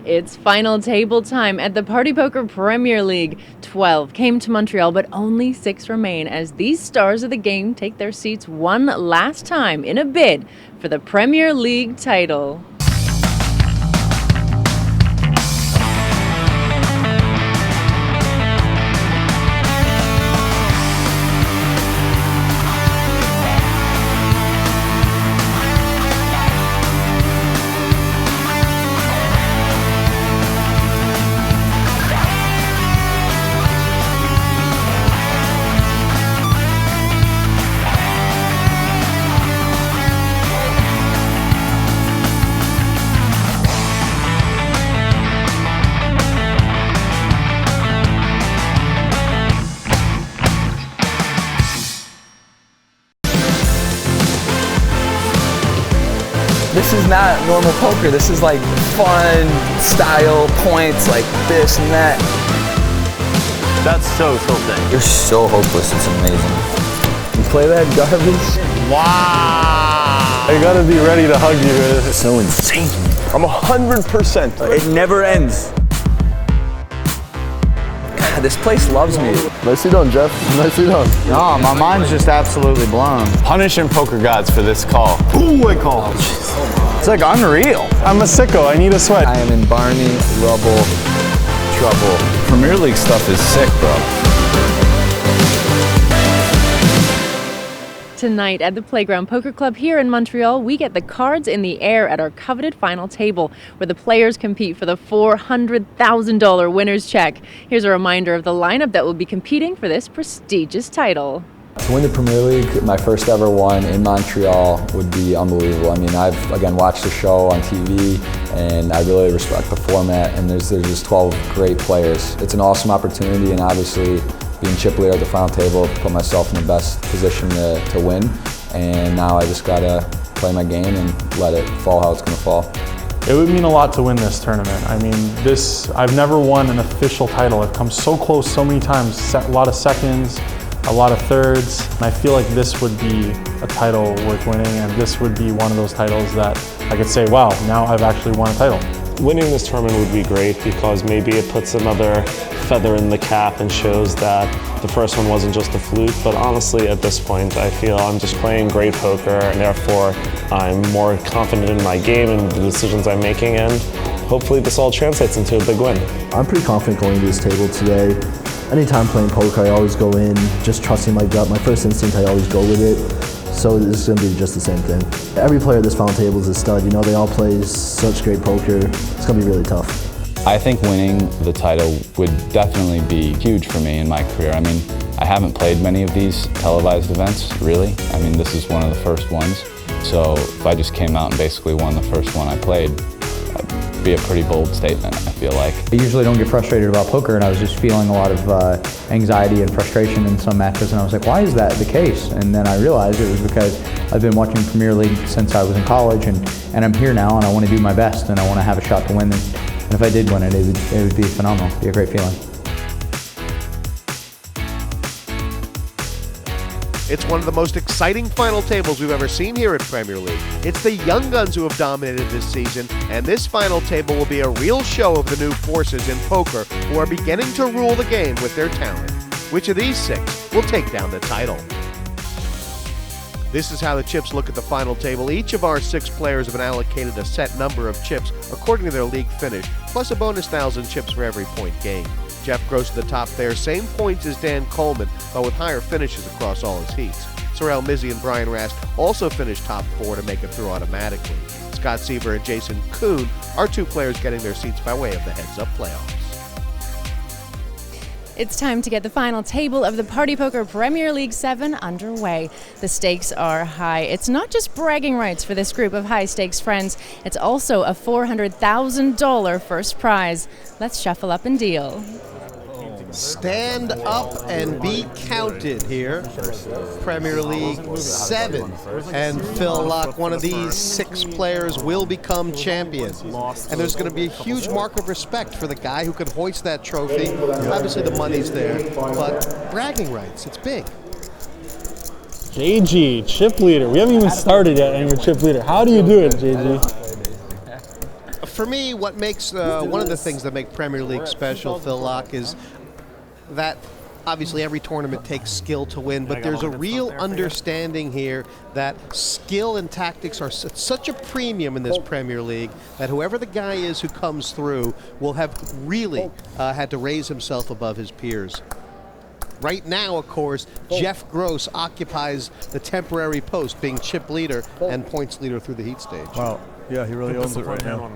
It's final table time at the Party Poker Premier League. 12 came to Montreal, but only 6 remain as these stars of the game take their seats one last time in a bid for the Premier League title. This is not normal poker. This is like fun, style, points, like this and that. That's so tilting. You're so hopeless, it's amazing. You play that garbage? Wow! I gotta be ready to hug you. It's so insane. I'm 100%. It never ends. God, this place loves me. Nicely done, Jeff. Nicely done. No, my mind's just absolutely blown. Punishing poker gods for this call. Ooh, I call. It's like unreal. I'm a sicko. I need a sweat. I am in Barney rubble trouble. Premier League stuff is sick, bro. Tonight at the Playground Poker Club here in Montreal, we get the cards in the air at our coveted final table, where the players compete for the $400,000 winner's check. Here's a reminder of the lineup that will be competing for this prestigious title. To win the Premier League, my first ever one in Montreal would be unbelievable. I mean, I've, again, watched the show on TV, and I really respect the format, and there's just 12 great players. It's an awesome opportunity, and obviously, being chip leader at the final table, put myself in the best position to win, and now I just gotta play my game and let it fall how it's gonna fall. It would mean a lot to win this tournament. I mean, I've never won an official title. I've come so close so many times, a lot of seconds, a lot of thirds, and I feel like this would be a title worth winning, and this would be one of those titles that I could say, wow, now I've actually won a title. Winning this tournament would be great because maybe it puts another feather in the cap and shows that the first one wasn't just a fluke, but honestly at this point I feel I'm just playing great poker, and therefore I'm more confident in my game and the decisions I'm making, and hopefully this all translates into a big win. I'm pretty confident going to this table today. Anytime playing poker, I always go in just trusting my gut. My first instinct, I always go with it. So this is going to be just the same thing. Every player at this final table is a stud. You know, they all play such great poker. It's going to be really tough. I think winning the title would definitely be huge for me in my career. I mean, I haven't played many of these televised events, really. I mean, this is one of the first ones. So if I just came out and basically won the first one I played, be a pretty bold statement, I feel like. I usually don't get frustrated about poker, and I was just feeling a lot of anxiety and frustration in some matches, and I was like, why is that the case? And then I realized it was because I've been watching Premier League since I was in college, and I'm here now, and I want to do my best, and I want to have a shot to win. And if I did win it, it would be phenomenal. It'd be a great feeling. It's one of the most exciting final tables we've ever seen here at Premier League. It's the young guns who have dominated this season, and this final table will be a real show of the new forces in poker who are beginning to rule the game with their talent. Which of these 6 will take down the title? This is how the chips look at the final table. Each of our 6 players have been allocated a set number of chips according to their league finish, plus a bonus 1,000 chips for every point gained. Jeff Gross at the top there, same points as Dan Coleman, but with higher finishes across all his heats. Sorel Mizzi and Brian Rast also finished top 4 to make it through automatically. Scott Seiver and Jason Koon are 2 players getting their seats by way of the heads-up playoffs. It's time to get the final table of the Party Poker Premier League VII underway. The stakes are high. It's not just bragging rights for this group of high-stakes friends. It's also a $400,000 first prize. Let's shuffle up and deal. Stand up and be counted here. Premier League VII. And Phil Laak, one of these 6 players will become champion. And there's going to be a huge mark of respect for the guy who can hoist that trophy. Obviously the money's there, but bragging rights, it's big. JG, chip leader. We haven't even started yet, and you're chip leader. How do you do it, JG? For me, what makes one of the things that make Premier League special, Phil Laak, is that obviously every tournament takes skill to win, but there's a real understanding here that skill and tactics are such a premium in this Premier League that whoever the guy is who comes through will have really had to raise himself above his peers. Right now, of course, Jeff Gross occupies the temporary post, being chip leader and points leader through the heat stage. Wow. Yeah, he really owns it right now.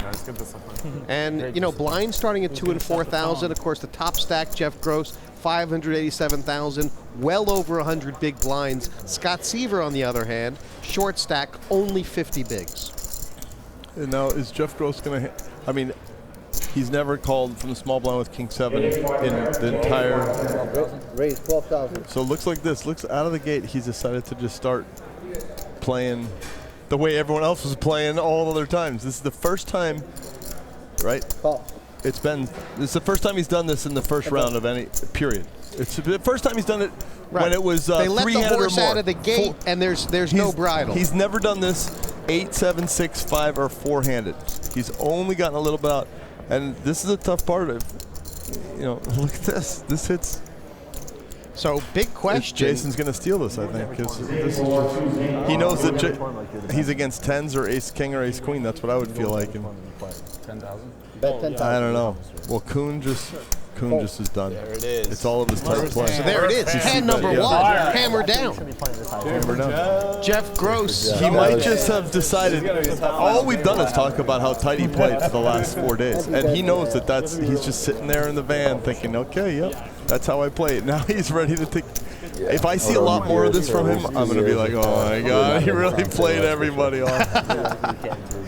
And, you know, blind starting at 2 and 4,000. Of course, the top stack, Jeff Gross, 587,000, well over 100 big blinds. Scott Seiver, on the other hand, short stack, only 50 bigs. And now, is Jeff Gross going to I mean, he's never called from the small blind with King 7 in the entire... Raise 12,000. So it looks like this. Looks out of the gate, he's decided to just start playing the way everyone else was playing all other times. This is the first time, right? This is the first time he's done this in the first round of any period. It's the first time he's done it when it was they let the three-handed horse or more. out of the gate, and there's no bridle. He's never done this 8, 7, 6, 5, or 4-handed. He's only gotten a little bit out, and this is a tough part of it. You know, look at this. This hits. So big question. Jason's going to steal this, I think, because he knows that he's against 10s or ace king or ace queen. That's what I would feel like. And 10,000. Bet 10,000. I don't know. Well, Kuhn just is done. There it is. It's all of his type play. So there it is. Hand number one. Hammer down. Hammer down. Jeff Gross. He might just have decided. All we've done is talk about how tight he played for the last 4 days, and he knows that he's just sitting there in the van thinking, okay, yep, that's how I play it. Now he's ready to take. If I see a lot more of this from him, I'm going to be like, oh my God, he really played everybody off.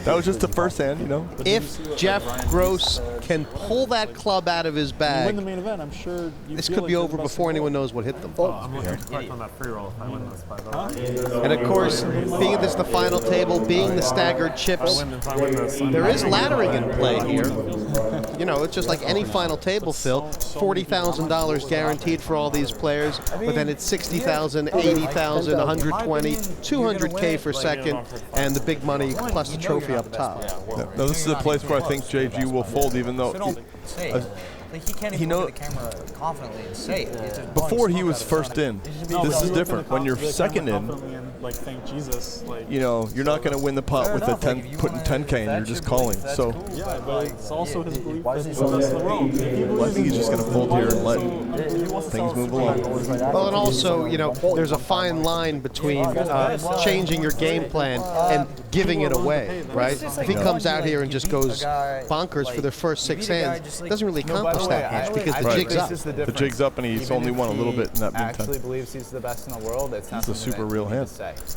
That was just the first hand, you know. If Jeff Gross can pull that club out of his bag, win the main event, I'm sure this could be over before anyone knows what hit them. I'm looking to collect on that free roll if I win this, by the way. And of course, being this the final table, being the staggered chips, there is laddering in play here. You know, it's just like any final table, Phil. $40,000 guaranteed for all these players, but then it's 60,000, 80,000, 120, 200K for second, and the big money plus the trophy up top. Now this is a place where I think JG will fold, even though he can't even look at the camera confidently and say it. Before he was first in. This is different. When you're second in, like thank Jesus, like, you know, you're not going to win the pot with putting 10K and you're just calling. So yeah, but it's also his belief that he's the best in the world. well, I think he's just going to fold here and let things move along. Well, and also, you know, there's a fine line between changing your game plan and giving it away, right? If he comes out here and just goes bonkers for the first 6 hands, it doesn't really accomplish that much because the jig's up. The jig's up and he's only won a little bit in that meantime. Actually believes he's the best in the world. It's not a super real hand.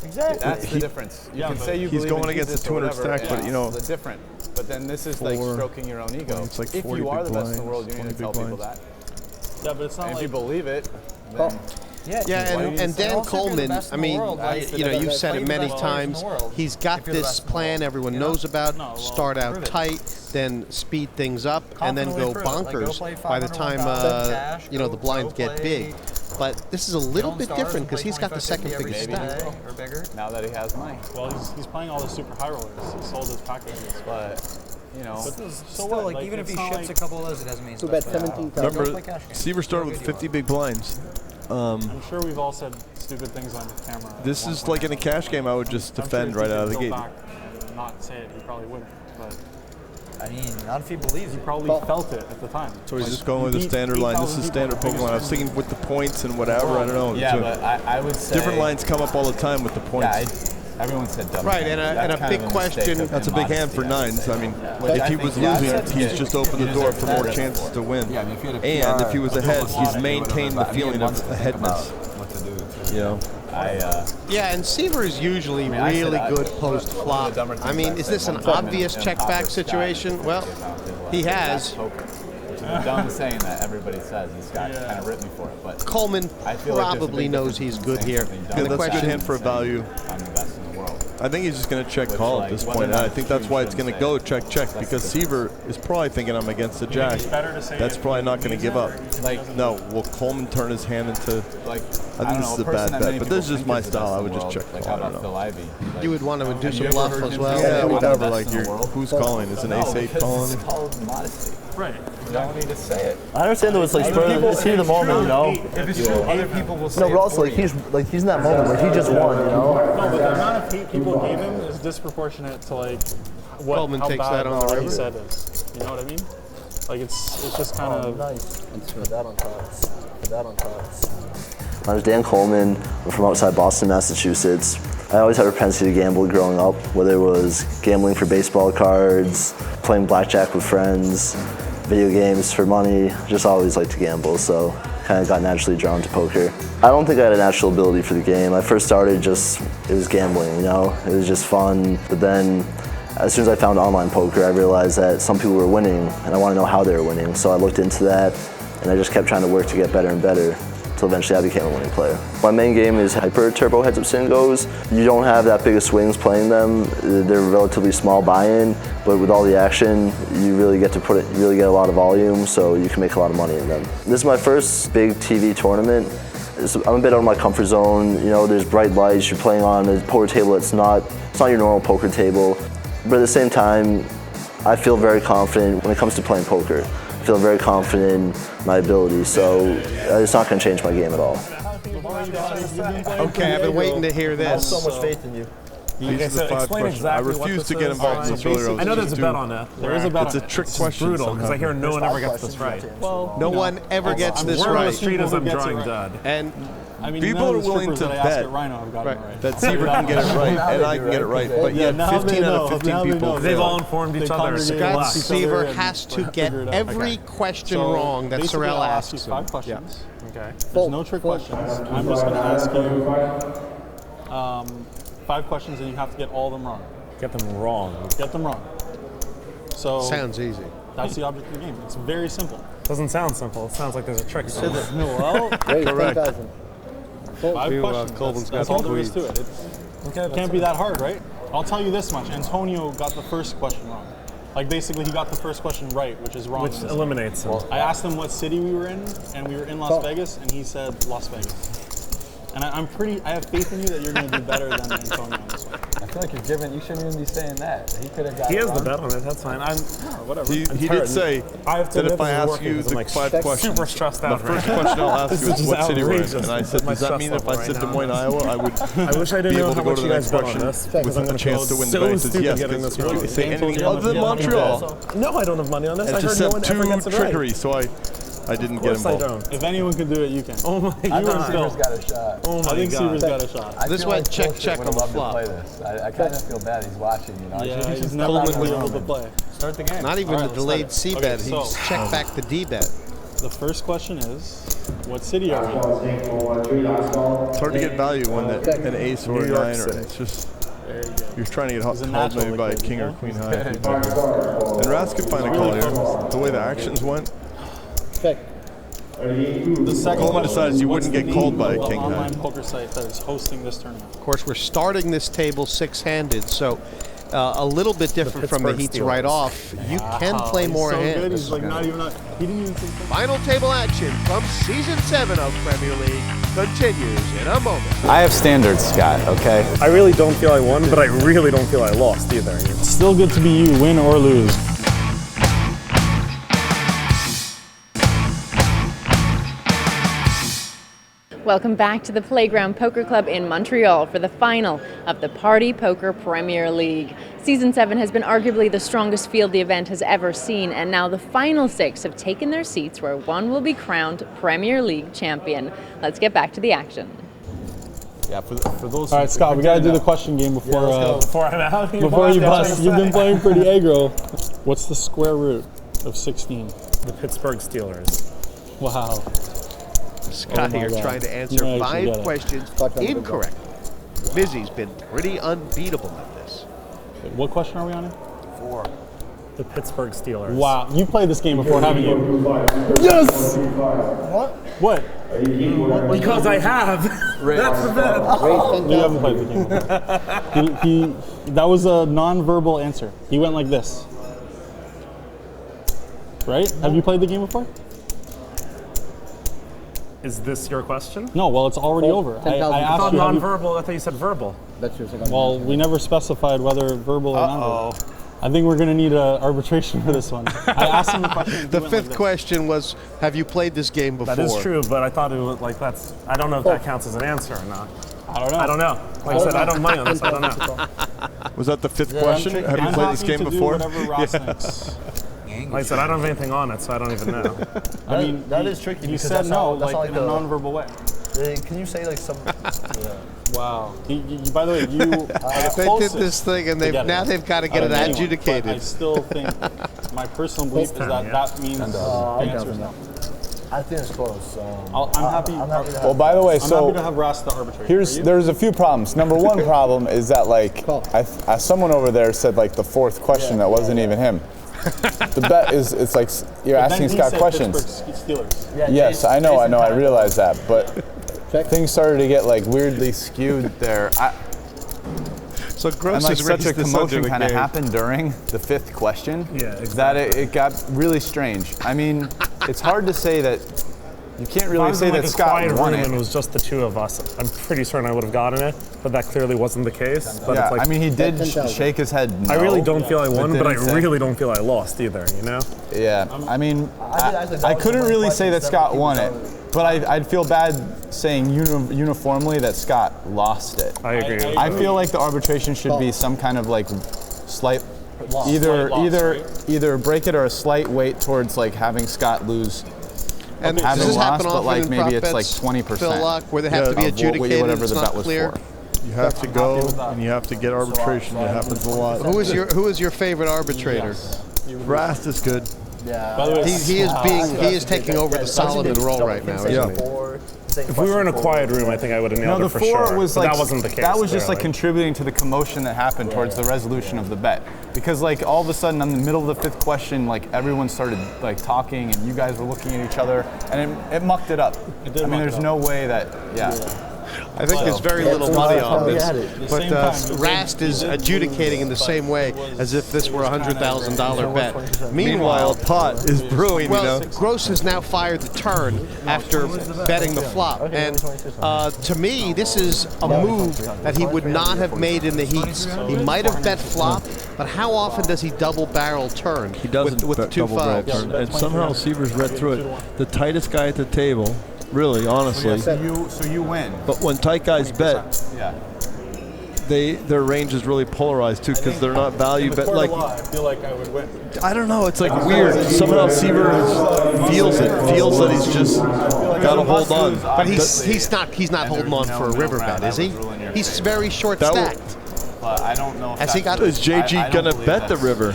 Exactly. That's the difference. You can say you he's believe going in against Jesus the 200 or whatever, stack, but you know, it's different. But then this is like stroking your own ego. It's like if you are the best in the world, you need to tell people that. Yeah, but it's not if like you believe it. Then and Dan Coleman, I mean, you know, you've said it many times, he's got this plan everyone knows about, start out tight, then speed things up, and then go bonkers by the time, you know, the blinds get big. But this is a little bit different because he's got the second biggest stack. Now that he has money. Well, he's playing all the super high rollers. He sold his packages. But, you know. So what? Like, even if he ships a couple of those, it doesn't mean so bet 17,000. Remember, Seiver started with 50 big blinds. I'm sure we've all said stupid things on the camera. This is like in a cash game, I would just defend right out of the gate. Not say it, he probably wouldn't. But I mean, not if he believes he probably felt it at the time. So he's just going with a standard line. This is standard Pokemon line. I was thinking with the points and whatever, I don't know. Yeah, but I would say different lines come up all the time with the points. Yeah, everyone said double. Right, and a big question. That's a big hand for 9s. I mean, if he was losing, he's just opened the door for more chances to win. And if he was ahead, he's maintained the feeling of aheadness. You know. Yeah, and Seiver is usually really good post-flop. I mean, is this an obvious check-back situation? Well, he has. Dumb saying that everybody says. He's got kind of ripped me for it. But Coleman probably knows he's good here. Yeah, that's a good hand for a value. I'm the best in the world. I think he's just going to check call at this point. And I think that's why it's going to go check because Seiver is probably thinking I'm against the jack. That's probably not going to give up. No, will Coleman turn his hand into? I think this is a bad bet, but this is just my style. I would just check call. I don't know. You would want to do some bluff as well. Yeah, whatever. Like who's calling? Is an ace-8 calling? Right. You don't need to say it. I understand though. It's like it's here in the moment, you know. If it's true, other people will say. No, but also like he's in that moment where he just won, you know. No, but the amount of heat people gave him is disproportionate to like what Coleman how takes bad that on the he river. said is. You know what I mean? Like it's just kind of nice. Put that on cards. Put that on cards. My name's Dan Coleman. I'm from outside Boston, Massachusetts. I always had a propensity to gamble growing up, whether it was gambling for baseball cards, playing blackjack with friends, video games for money, just always liked to gamble, so kind of got naturally drawn to poker. I don't think I had a natural ability for the game. I first started it was gambling, you know? It was just fun, but then as soon as I found online poker, I realized that some people were winning, and I want to know how they were winning, so I looked into that, and I just kept trying to work to get better and better. Until eventually I became a winning player. My main game is hyper turbo heads up sin goes. You don't have that big of swings playing them. They're relatively small buy-in, but with all the action, you really get a lot of volume, so you can make a lot of money in them. This is my first big TV tournament. I'm a bit out of my comfort zone. You know, there's bright lights. You're playing on a poker table that's not your normal poker table, but at the same time, I feel very confident when it comes to playing poker. I feel very confident in my ability, so it's not going to change my game at all. Okay, I've been waiting to hear this. I have so much faith in you. These are the 5 questions. I refuse to get involved in this earlier. I know there's a bet on that. there is a bet. It's a trick question. Brutal, because I hear no one ever gets this right. Well, no one ever gets this Word on right. the street is I'm drawing dud. And I mean, people are willing to bet that Seiver can get it right and I can get it right, but yet 15 out of 15 people They've all fail. informed each other. Scott Seiver has to get every question wrong that Sorel asks you him. 5 questions. Okay. There's no trick questions. I'm just going to ask you 5 questions, and you have to get all of them wrong. Get them wrong. Get them wrong. So sounds easy. That's the object of the game. It's very simple. Doesn't sound simple. It sounds like there's a trick. Well, correct. 5 questions. That's all there is to it. It can't be that hard, right? I'll tell you this much. Antonio got the first question wrong. Like, basically, he got the first question right, which is wrong. Which eliminates him. I asked him what city we were in, and we were in Las Vegas, and he said Las Vegas. And I have faith in you that you're going to do better than Antonio on this one. I feel like you shouldn't even be saying that. He could have got He it has wrong. the bet on it. That's fine. Whatever. He did say that if I ask you the 5 questions, super stressed out the first question I'll ask you is what city we're in. And I said, does that mean if I said Des Moines, Iowa, I would I wish I didn't be know able to how go much to you the guys next bet on question this. with a chance to win the bet? He says, yes, because if you say anything other than Montreal, No, I don't have money on this. and I just heard no said one ever 2 gets it right. trickery, so I didn't get Of course I involved. don't. If anyone can do it, you can. Oh my I think God. Seiver's got a shot. Oh my I think God. Seiver's got a shot. I This feel went like check, Bullshit check would on the love to flop. play this. I kind of feel bad he's watching, you know. Yeah, he's never never Coleman been would- able to play. Start the game. Not even All right, the let's delayed start it. C-bet. Okay, He's so- checked back the D-bet. The first question is, what city are we in? It's hard to get value when an ace or a 9 or it's just you're trying to get He's a called natural maybe by a liquid, king you or know? queen high. And Rast could find a call here. The way the actions went, The second Coleman question decides is, you what's wouldn't the get called name by a of the king high. online poker site that is hosting this tournament. Of course, we're starting this table 6-handed, so a little bit different from the Pittsburgh heats Steelers. right off. You can play more so hands. Good. He's like not even. He didn't even think. Final table action from Season 7 of Premier League continues in a moment. I have standards, Scott, okay? I really don't feel I won, but I really don't feel I lost either. It's still good to be you, win or lose. Welcome back to the Playground Poker Club in Montreal for the final of the Party Poker Premier League. Season 7 has been arguably the strongest field the event has ever seen, and now the final 6 have taken their seats where one will be crowned Premier League champion. Let's get back to the action. Yeah, for those. All right, Scott, we got to do the question game before Before I'm out. before you bust. You've been playing pretty aggro. What's the square root of 16? The Pittsburgh Steelers. Wow. Scott my here God. trying to answer You actually 5 got it. questions incorrect. Mizzi's been pretty unbeatable at this. What question are we on? 4. The Pittsburgh Steelers. Wow, you played this game before, haven't you? Yes! What? Because I have. That's the bet. You haven't played the game before. That was a non-verbal answer. He went like this. Right? Have you played the game before? Is this your question? No, well, it's already over. I thought asked you. non-verbal. I thought you said verbal. Well, we never specified whether verbal or non-verbal. I think we're going to need arbitration for this one. I asked him a question. The fifth question was, have you played this game before? That is true, but I thought it was like that's. I don't know if that counts as an answer or not. I don't know. Like I said, I don't money on this. I don't know. Was that the fifth question? Have you played this game before? Like I said, I don't have anything on it, so I don't even know. I mean, that is tricky. You said no, like in a non-verbal way. Can you say like some? Yeah. Wow. By the way, you they did this thing, and now they've got to get it adjudicated. I still think my personal belief is that means the answer is no. I think it's close. I'm happy. Well, by the way, I'm happy to have Rast the arbitrator. There's a few problems. Number one problem is that like someone over there said like the fourth question that wasn't even him. The bet is it's like you're asking Scott questions. Yes, I know, I realize that, but things started to get like weirdly skewed there. So Gross and like is such a commotion kind of happened during the fifth question. Yeah, exactly. That it got really strange. I mean, it's hard to say that. You can't really say that Scott won it. It was just the two of us. I'm pretty certain I would have gotten it, but that clearly wasn't the case. But yeah, it's like, I mean, he did shake his head no. I really don't feel I won, but I really don't feel I lost either, you know? Yeah, I mean, I couldn't really say that Scott won it, but I'd feel bad saying uniformly that Scott lost it. I agree. I feel like the arbitration should be some kind of like slight, either break it or a slight weight towards like having Scott lose. And does this happen often like in maybe prop it's bets, like 20%. Phil Laak, where they have to be adjudicated, whatever it's the not bet was clear? for. You have to go and you have to get arbitration. It happens a lot. Who is your favorite arbitrator? Rast is good. Yeah. He is taking over the Solomon role right now, isn't he? If we were in a quiet room, I think I would have nailed it for sure. Was but like, that wasn't the case. That was just like contributing to the commotion that happened towards the resolution of the bet. Because like all of a sudden, in the middle of the fifth question, like everyone started like talking, and you guys were looking at each other, and it mucked it up. I mean, there's no way that I think there's very little money on this, but Rast is adjudicating in the same way as if this were a $100,000 bet. Meanwhile, pot is brewing. Well, Gross has now fired the turn after betting the flop, and to me, this is a move that he would not have made in the heats. He might have bet flop, but how often does he double barrel turn? He doesn't with the two double barrel fives. turn, and somehow Seiver's read through it. The tightest guy at the table. Really, honestly. So you win. But when tight guys bet, their range is really polarized too, because they're not value bet. Like I feel like I would win. I don't know. It's like weird. Somehow Seiver feels that he's just got to hold on. But he's not holding on for a river bet, is he? He's very short stacked. But I don't know. Has he got? Is JG gonna bet the river?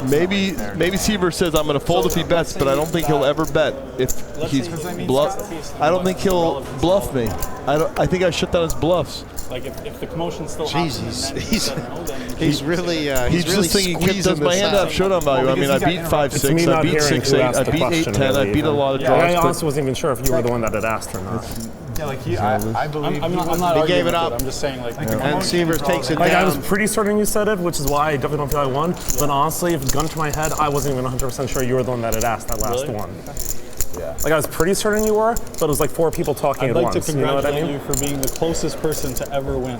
Maybe Seiver says I'm going to fold if he bets, but I don't think he'll ever bet if he's bluff. I don't think he'll bluff me. I think I shut down his bluffs. Like if the commotion still happens, he's really he's really just thinking, does my hand have showdown value? I mean, I beat 5-6, I beat 6-8, I beat 8-10, I beat a lot of draws. I honestly wasn't even sure if you were the one that had asked or not. Yeah, like I believe I'm not he gave it up. I'm just saying, like, and Seiver takes it down. I was down. pretty certain you said it, which is why I definitely don't feel I won. But honestly, if gun to my head, I wasn't even 100% sure you were the one that had asked that last one. Yeah. Like I was pretty certain you were, but it was like 4 people talking at once. I'd like to congratulate you for being the closest person to ever win.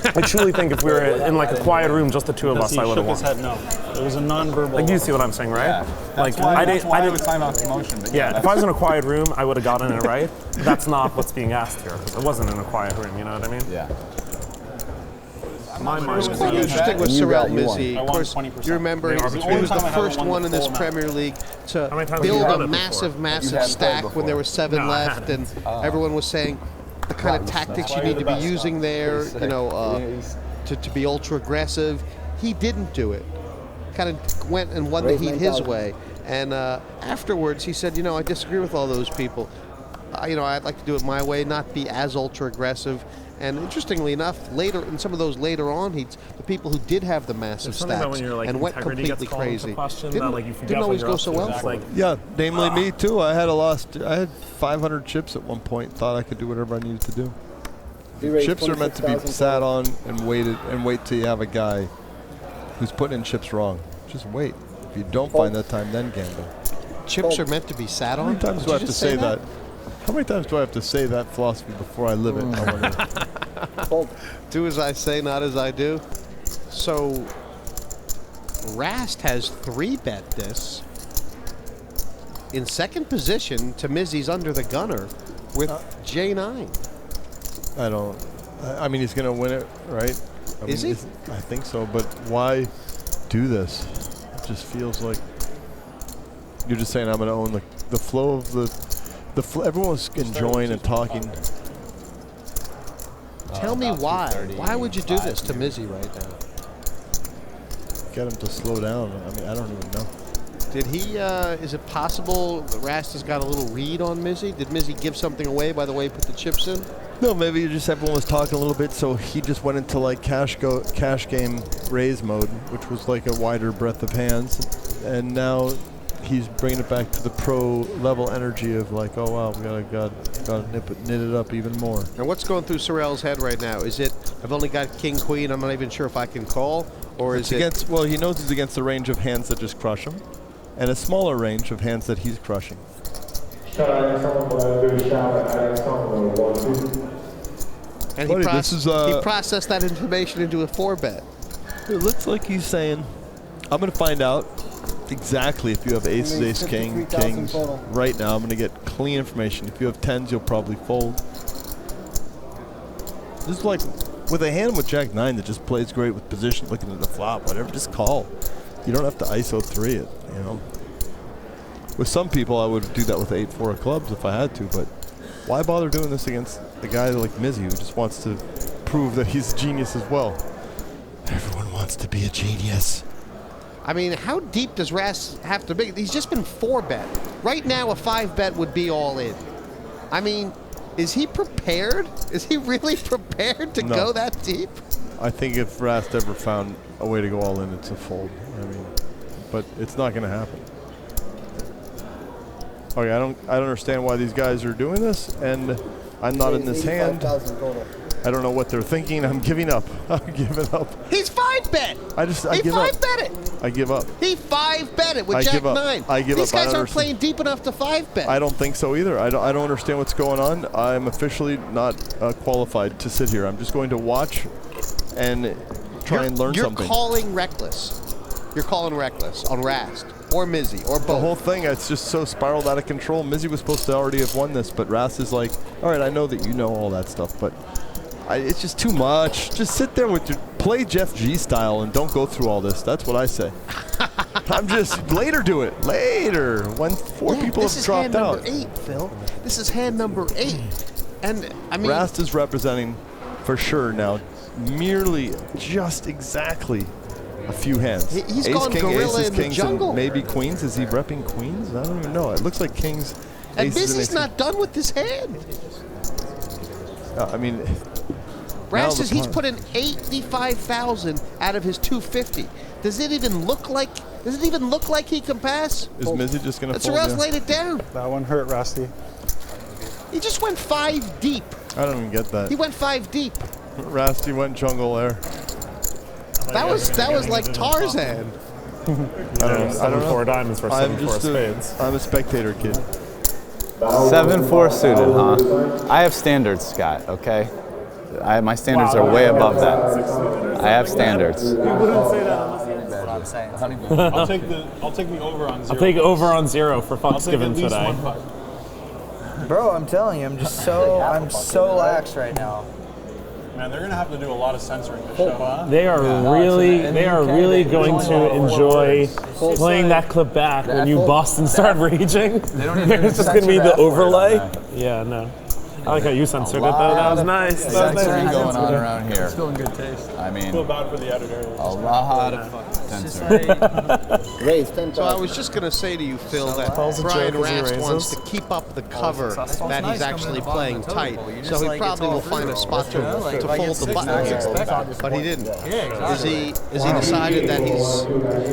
I truly think if we were in like a quiet room, just the two of us, I would have won. He shook his head no. It was a non-verbal. Like you see what I'm saying, right? Yeah. Like that's why I was talking about commotion. Yeah, if I was in a quiet room, I would have gotten it right. That's not what's being asked here. It wasn't in a quiet room, you know what I mean? Yeah. It was quite interesting with Sorel Mizzi. Of course, you remember he was the first one in this Premier League to build a massive stack when there were 7 left, and everyone was saying the kind of tactics you need to be using there, you know, to be ultra aggressive. He didn't do it. Kind of went and won the heat his way. And afterwards, he said, you know, I disagree with all those people. You know, I'd like to do it my way, not be as ultra aggressive. And interestingly enough, later in some of those later on heats, the people who did have the massive stacks and went completely crazy didn't always go so well for them. Yeah, namely me too. I had 500 chips at one point. Thought I could do whatever I needed to do. Chips are meant to be sat on and wait till you have a guy who's putting in chips wrong. Just wait. If you don't find that time, then gamble. Chips are meant to be sat on? How many times do I have to say that? How many times do I have to say that philosophy before I live it? I wonder. Do as I say, not as I do. So Rast has 3-bet this. In second position, Mizzi's under the gunner with J9. I mean, he's going to win it, right? Is he? I think so, but why do this? It just feels like you're just saying I'm going to own the flow of everyone's enjoying and talking. Tell me why. Why would you do this to Mizzi right now? Get him to slow down. I mean, I don't even know. Did he, is it possible that Rast has got a little read on Mizzi? Did Mizzi give something away by the way he put the chips in? No, maybe just everyone was talking a little bit, so he just went into like cash game raise mode, which was like a wider breadth of hands, and now he's bringing it back to the pro level energy of like, oh wow, we gotta knit it up even more. And what's going through Sorel's head right now? Is it, I've only got king queen, I'm not even sure if I can call, or it's is against, well, he knows it's against the range of hands that just crush him, and a smaller range of hands that he's crushing. And he processed that information into a 4-bet. It looks like he's saying, I'm going to find out exactly if you have aces, ace, king, kings. Right now, I'm going to get clean information. If you have 10s, you'll probably fold. This is like with a hand with Jack 9 that just plays great with position, looking at the flop, whatever, just call. You don't have to ISO 3 it, you know. With some people, I would do that with 8-4 of clubs if I had to, but why bother doing this against a guy like Mizzi who just wants to prove that he's a genius as well? Everyone wants to be a genius. I mean, how deep does Rast have to be? He's just been 4-bet. Right now, a 5-bet would be all in. I mean, is he prepared? Is he really prepared to go that deep? I think if Rast ever found a way to go all in, it's a fold. I mean, but it's not going to happen. Okay, I don't understand why these guys are doing this, and I'm not in this hand. I don't know what they're thinking. I'm giving up. I'm giving up. He's 5-bet. I give up. He 5-bet it. I give up. He 5-bet it with Jack 9. I give up. These guys aren't playing deep enough to 5-bet. I don't think so either. I don't understand what's going on. I'm officially not qualified to sit here. I'm just going to watch and try and learn something. You're calling reckless. You're calling reckless on Rast or Mizzi or both. The whole thing, it's just so spiraled out of control. Mizzi was supposed to already have won this, but Rast is like, all right, I know that you know all that stuff, but it's just too much. Just sit there with play Jeff G style and don't go through all this. That's what I say. I'm just, later do it. Later, when 4 people have dropped out. This is hand number 8, Phil. This is hand number 8. And, I mean, Rast is representing, for sure now, merely just exactly a few hands. He's Ace, gone king, gorilla aces, in the kings, jungle. and maybe queens. Is he repping queens? I don't even know. It looks like kings, and aces, Mizzi's not done with this hand. I mean, Rast says he's put in 85,000 out of his 250. Does it even look like he can pass? Is Mizzi just going to fold? Sorel's laid it down. That one hurt, Rusty. He just went 5 deep. I don't even get that. He went 5 deep. Rusty went jungle there. That was like Tarzan. I don't know. 4 diamonds for 7-4 spades. I'm a spectator kid. 7-4 suited, huh? I have standards, Scott, okay? My standards are way above that. I have standards. You wouldn't say that unless I'll take the over on 0. I'll take over on 0 for Thanksgiving today. Bro, I'm telling you, I'm so lax right now. Man, they're gonna have to do a lot of censoring this show, huh? They are really going to enjoy playing that clip back when you Boston start raging. It's just gonna be the overlay. Yeah, no. I like how you censored it though. That was nice. Censoring going on around here. It's still in good taste. I mean, I feel bad for the editor. A lot of censoring. So I was just going to say to you, Phil, that Brian Rast wants to keep up the cover that he's actually playing tight. So he probably will find a spot to fold the button, but he didn't. Is he decided that he's...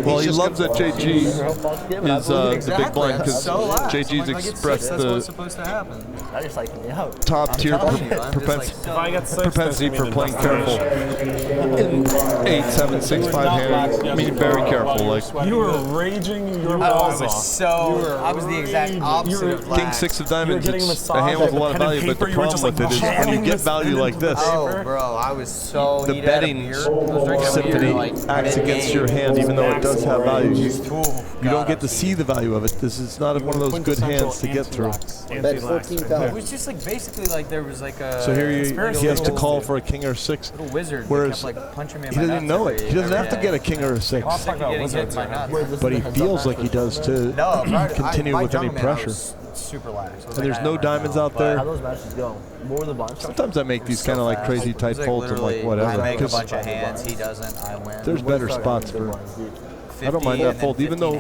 Well, he loves that JG is the big blind because JG's expressed That's what's supposed to happen. I just like, top tier propensity for playing careful. In 8, 7, 6, 5 hands. I mean, very careful. Like you were raging your balls off. I was the exact opposite of Laak. King 6 of diamonds. It's a hand with a lot of value, but the problem with it is when you get value like this, oh, bro, I was so the betting symphony acts against your hand, even though it does have value. You don't get to see the value of it. This is not one of those good hands to get through. It was just like basically like there was like a. So here he has to call for a king or 6. Little wizard. Whereas kept, like, punching me in he my doesn't nuts know it. He doesn't have to get a king or a 6. But he feels like he does to continue with any pressure. Super lax. And there's no diamonds out there. How those matches go? More than bunch. Sometimes I make these kind of like crazy tight folds and like whatever. I make a bunch of hands. He doesn't. I win. There's better spots for. I don't mind that fold, even though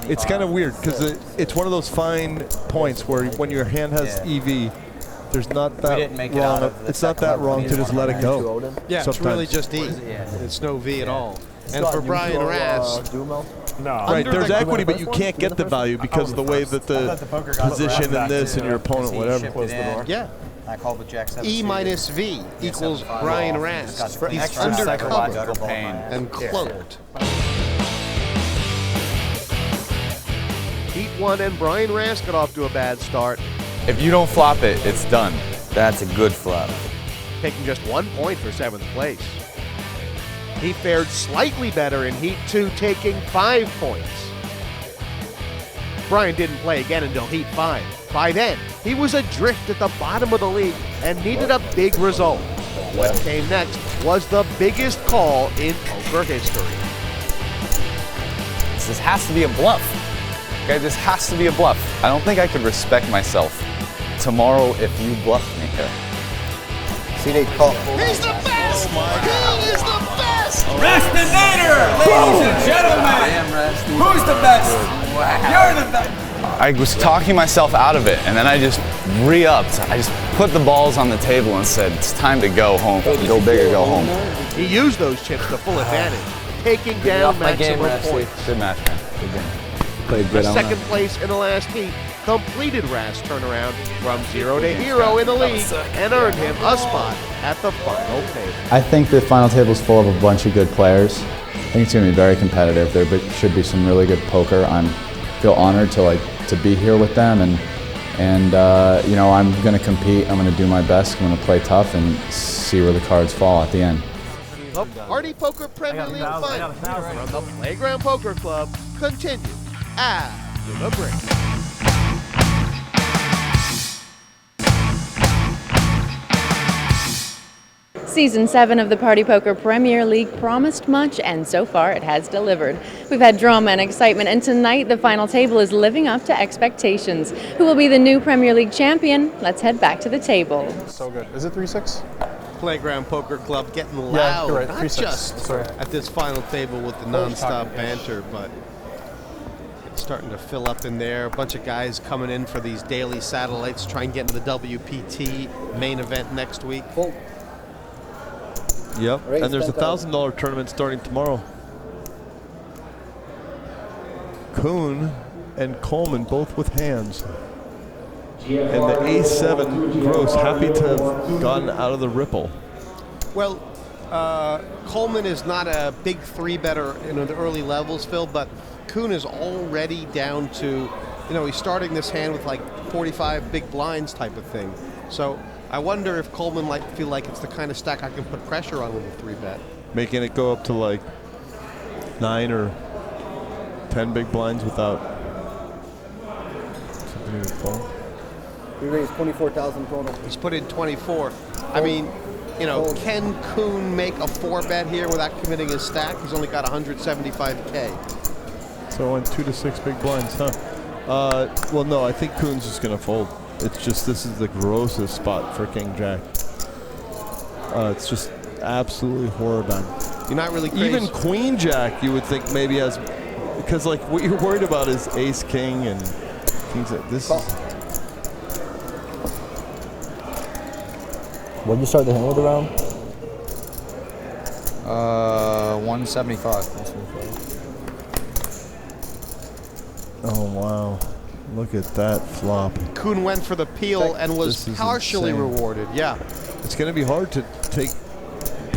it's kind of weird because it's one of those fine points where when your hand has EV, there's not that wrong. It's not that wrong to just let it go. Yeah, it's really just E. It's no V at all. And for Brian Rast, right, there's equity, but you can't get the value because of the way that the position in this and your opponent, whatever. Yeah. I called with Jack 7. E minus V equals Brian Rast. He's undercovered and cloaked. Heat 1 and Brian Rast got off to a bad start. If you don't flop it, it's done. That's a good flop. Taking just 1 point for 7th place. He fared slightly better in Heat 2, taking 5 points. Brian didn't play again until Heat 5. By then, he was adrift at the bottom of the league and needed a big result. What came next was the biggest call in poker history. This has to be a bluff. Okay, this has to be a bluff. I don't think I could respect myself tomorrow if you bluff me here. See, they call. He's the best! He is the best! Rastinator, ladies and gentlemen! Who's the best? You're the best! I was talking myself out of it, and then I just re-upped. I just put the balls on the table and said, it's time to go home. Go big or go home. He used those chips to full advantage, taking down maximum points. Good match, man. Good game. Played good A second place in the last heat completed Rast's turnaround from 0 to hero in the league and earned him a spot at the final table. I think the final table is full of a bunch of good players. I think it's going to be very competitive. There should be some really good poker. I feel honored to be here with them, and you know, I'm going to compete. I'm going to do my best. I'm going to play tough and see where the cards fall at the end. The Party Poker Premier League Final from the Playground Poker Club continues after the break. Season 7 of the Party Poker Premier League promised much, and so far it has delivered. We've had drama and excitement, and tonight the final table is living up to expectations. Who will be the new Premier League champion? Let's head back to the table. So good. Is it 3-6? Playground Poker Club getting loud, you're right. not 3-6. just at this final table with the non-stop banter, but it's starting to fill up in there. A bunch of guys coming in for these daily satellites, try and get into the WPT main event next week. Yep, and there's a $1,000 tournament starting tomorrow. Kuhn and Coleman both with hands. And the A7 gross, happy to have gotten out of the ripple. Well, Coleman is not a big 3-better in the early levels, Phil, but Kuhn is already down to, you know, he's starting this hand with like 45 big blinds type of thing. So I wonder if Coleman might feel like it's the kind of stack I can put pressure on with a 3-bet. Making it go up to like 9 or 10 big blinds without something to fall. We raised 24,000 total. He's put in 24. I mean, you know, can Kuhn make a 4-bet here without committing his stack? He's only got 175K. So on 2 to 6 big blinds, huh? Well, no, I think Kuhn's just going to fold. It's just, this is the grossest spot for King Jack. It's just absolutely horrible. You're not really crazy. Even Queen Jack, you would think maybe has, because like what you're worried about is Ace King and King's. This is. What did you start the hand with around? 175. Oh wow. Look at that flop. Kuhn went for the peel and was partially rewarded. Yeah. It's going to be hard to take.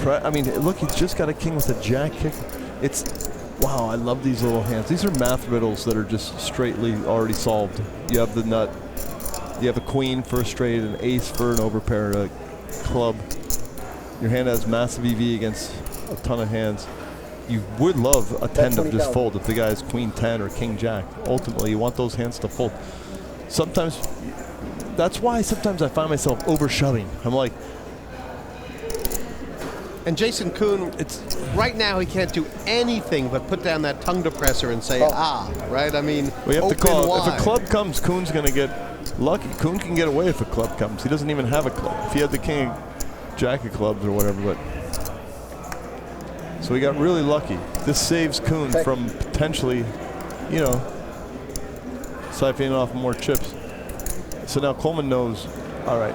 I mean, look, he's just got a king with a jack kick. It's, wow, I love these little hands. These are math riddles that are just straightly already solved. You have the nut, you have a queen for a straight, an ace for an overpair, a club. Your hand has massive EV against a ton of hands. You would love a 10 to just fold if the guy has queen 10 or king jack. Ultimately, you want those hands to fold. Sometimes, that's why sometimes I find myself over shoving. I'm like, and Jason Koon, it's right now he can't do anything but put down that tongue depressor and say, right? I mean, we have to call. Wide. If a club comes, Kuhn's going to get lucky. Kuhn can get away if a club comes. He doesn't even have a club. If he had the king, jack of clubs or whatever, but. So he got really lucky. This saves Kuhn from potentially, you know, siphoning off more chips. So now Coleman knows, all right.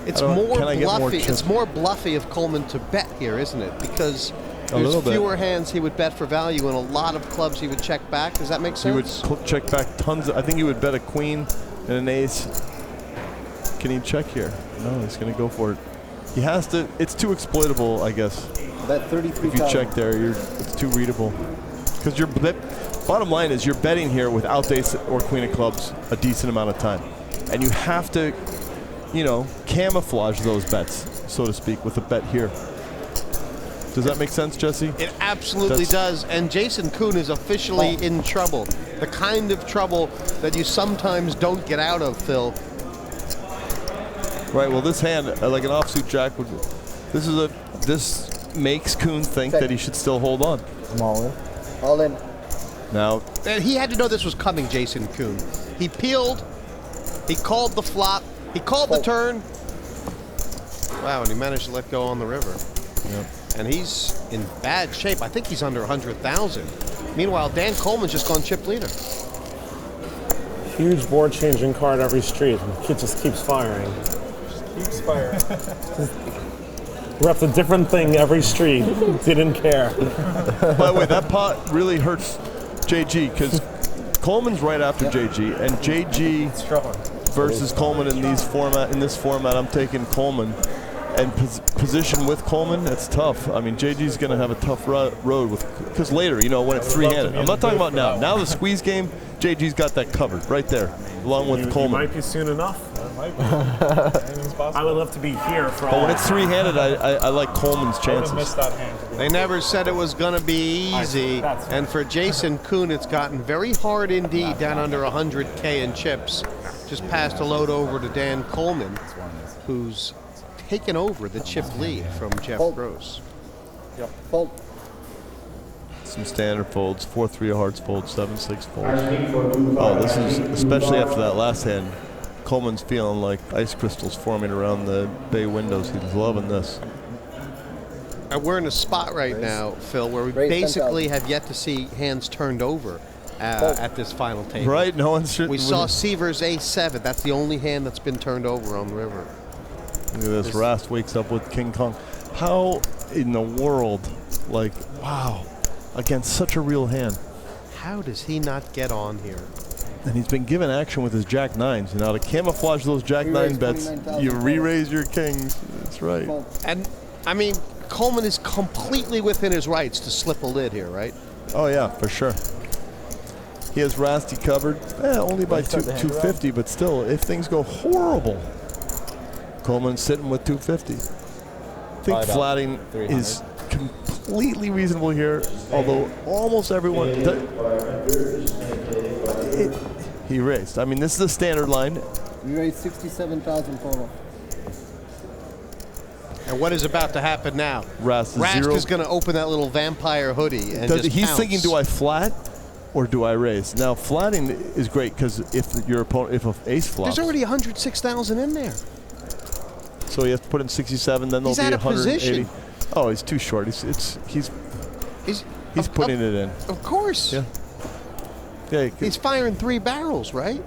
It's more bluffy. It's more bluffy of Coleman to bet here, isn't it? Because there's fewer hands he would bet for value, and a lot of clubs he would check back. Does that make sense? He would check back tons. I think he would bet a queen and an ace. Can he check here? No, he's going to go for it. He has to. It's too exploitable, I guess. Bet 33. If you check there, it's too readable. Because bottom line is you're betting here without ace or queen of clubs a decent amount of time, and you have to, you know, camouflage those bets, so to speak, with a bet here. Does that make sense, Jesse? It absolutely does. And Jason Koon is officially in trouble. The kind of trouble that you sometimes don't get out of, Phil. Right. Well, this hand, like an offsuit jack, would. This makes Kuhn think that he should still hold on. I'm all in. All in. Now. And he had to know this was coming, Jason Koon. He peeled. He called the flop. He called the turn. Wow, and he managed to let go on the river. Yep. And he's in bad shape. I think he's under 100,000. Meanwhile, Dan Coleman's just gone chip leader. Huge board changing card every street. And the kid just keeps firing. Keeps firing. We're up to a different thing every street. Didn't care. By the way, that pot really hurts JG because Coleman's right after JG, and JG versus Coleman in this format. I'm taking Coleman, and position with Coleman. That's tough. I mean, JG's going to have a tough road because later, you know, when it's three-handed. I'm not talking about now. Now the squeeze game, JG's got that covered right there, along with Coleman. Might be soon enough. I would love to be here for all. But when it's three-handed, I like Coleman's chances. They never said it was going to be easy. And for Jason Koon, it's gotten very hard indeed, down under 100K in chips. Just passed a load over to Dan Coleman, who's taken over the chip lead from Jeff Gross. Yep. Fold. Some standard folds, 4-3 of hearts fold, 7-6 folds. Oh, this is, especially after that last hand, Coleman's feeling like ice crystals forming around the bay windows. He's loving this. And we're in a spot right now, Phil, where we basically have yet to see hands turned over at this final table. Right, no one's. We saw Seiver's A7. That's the only hand that's been turned over on the river. Look at this. Rast wakes up with King Kong. How in the world, like, wow, against such a real hand. How does he not get on here? And he's been given action with his Jack 9s. Now to camouflage those Jack 9 bets, you re-raise your kings. That's right. And, I mean, Coleman is completely within his rights to slip a lid here, right? Oh, yeah, for sure. He has Rasty covered, only by 250, but still, if things go horrible, Coleman's sitting with 250. I think flatting is completely reasonable here, although almost everyone he raised. I mean, this is a standard line. We raised 67,000 total. And what is about to happen now? Rast is going to open that little vampire hoodie and just he's pounce. thinking, do I flat or do I raise? Now, flatting is great because if your opponent, if an ace flops, there's already 106,000 in there. So he has to put in 67. Then there'll be 180. Oh, he's too short. He's putting it in. Of course. Yeah. Yeah. He's firing 3 barrels, right?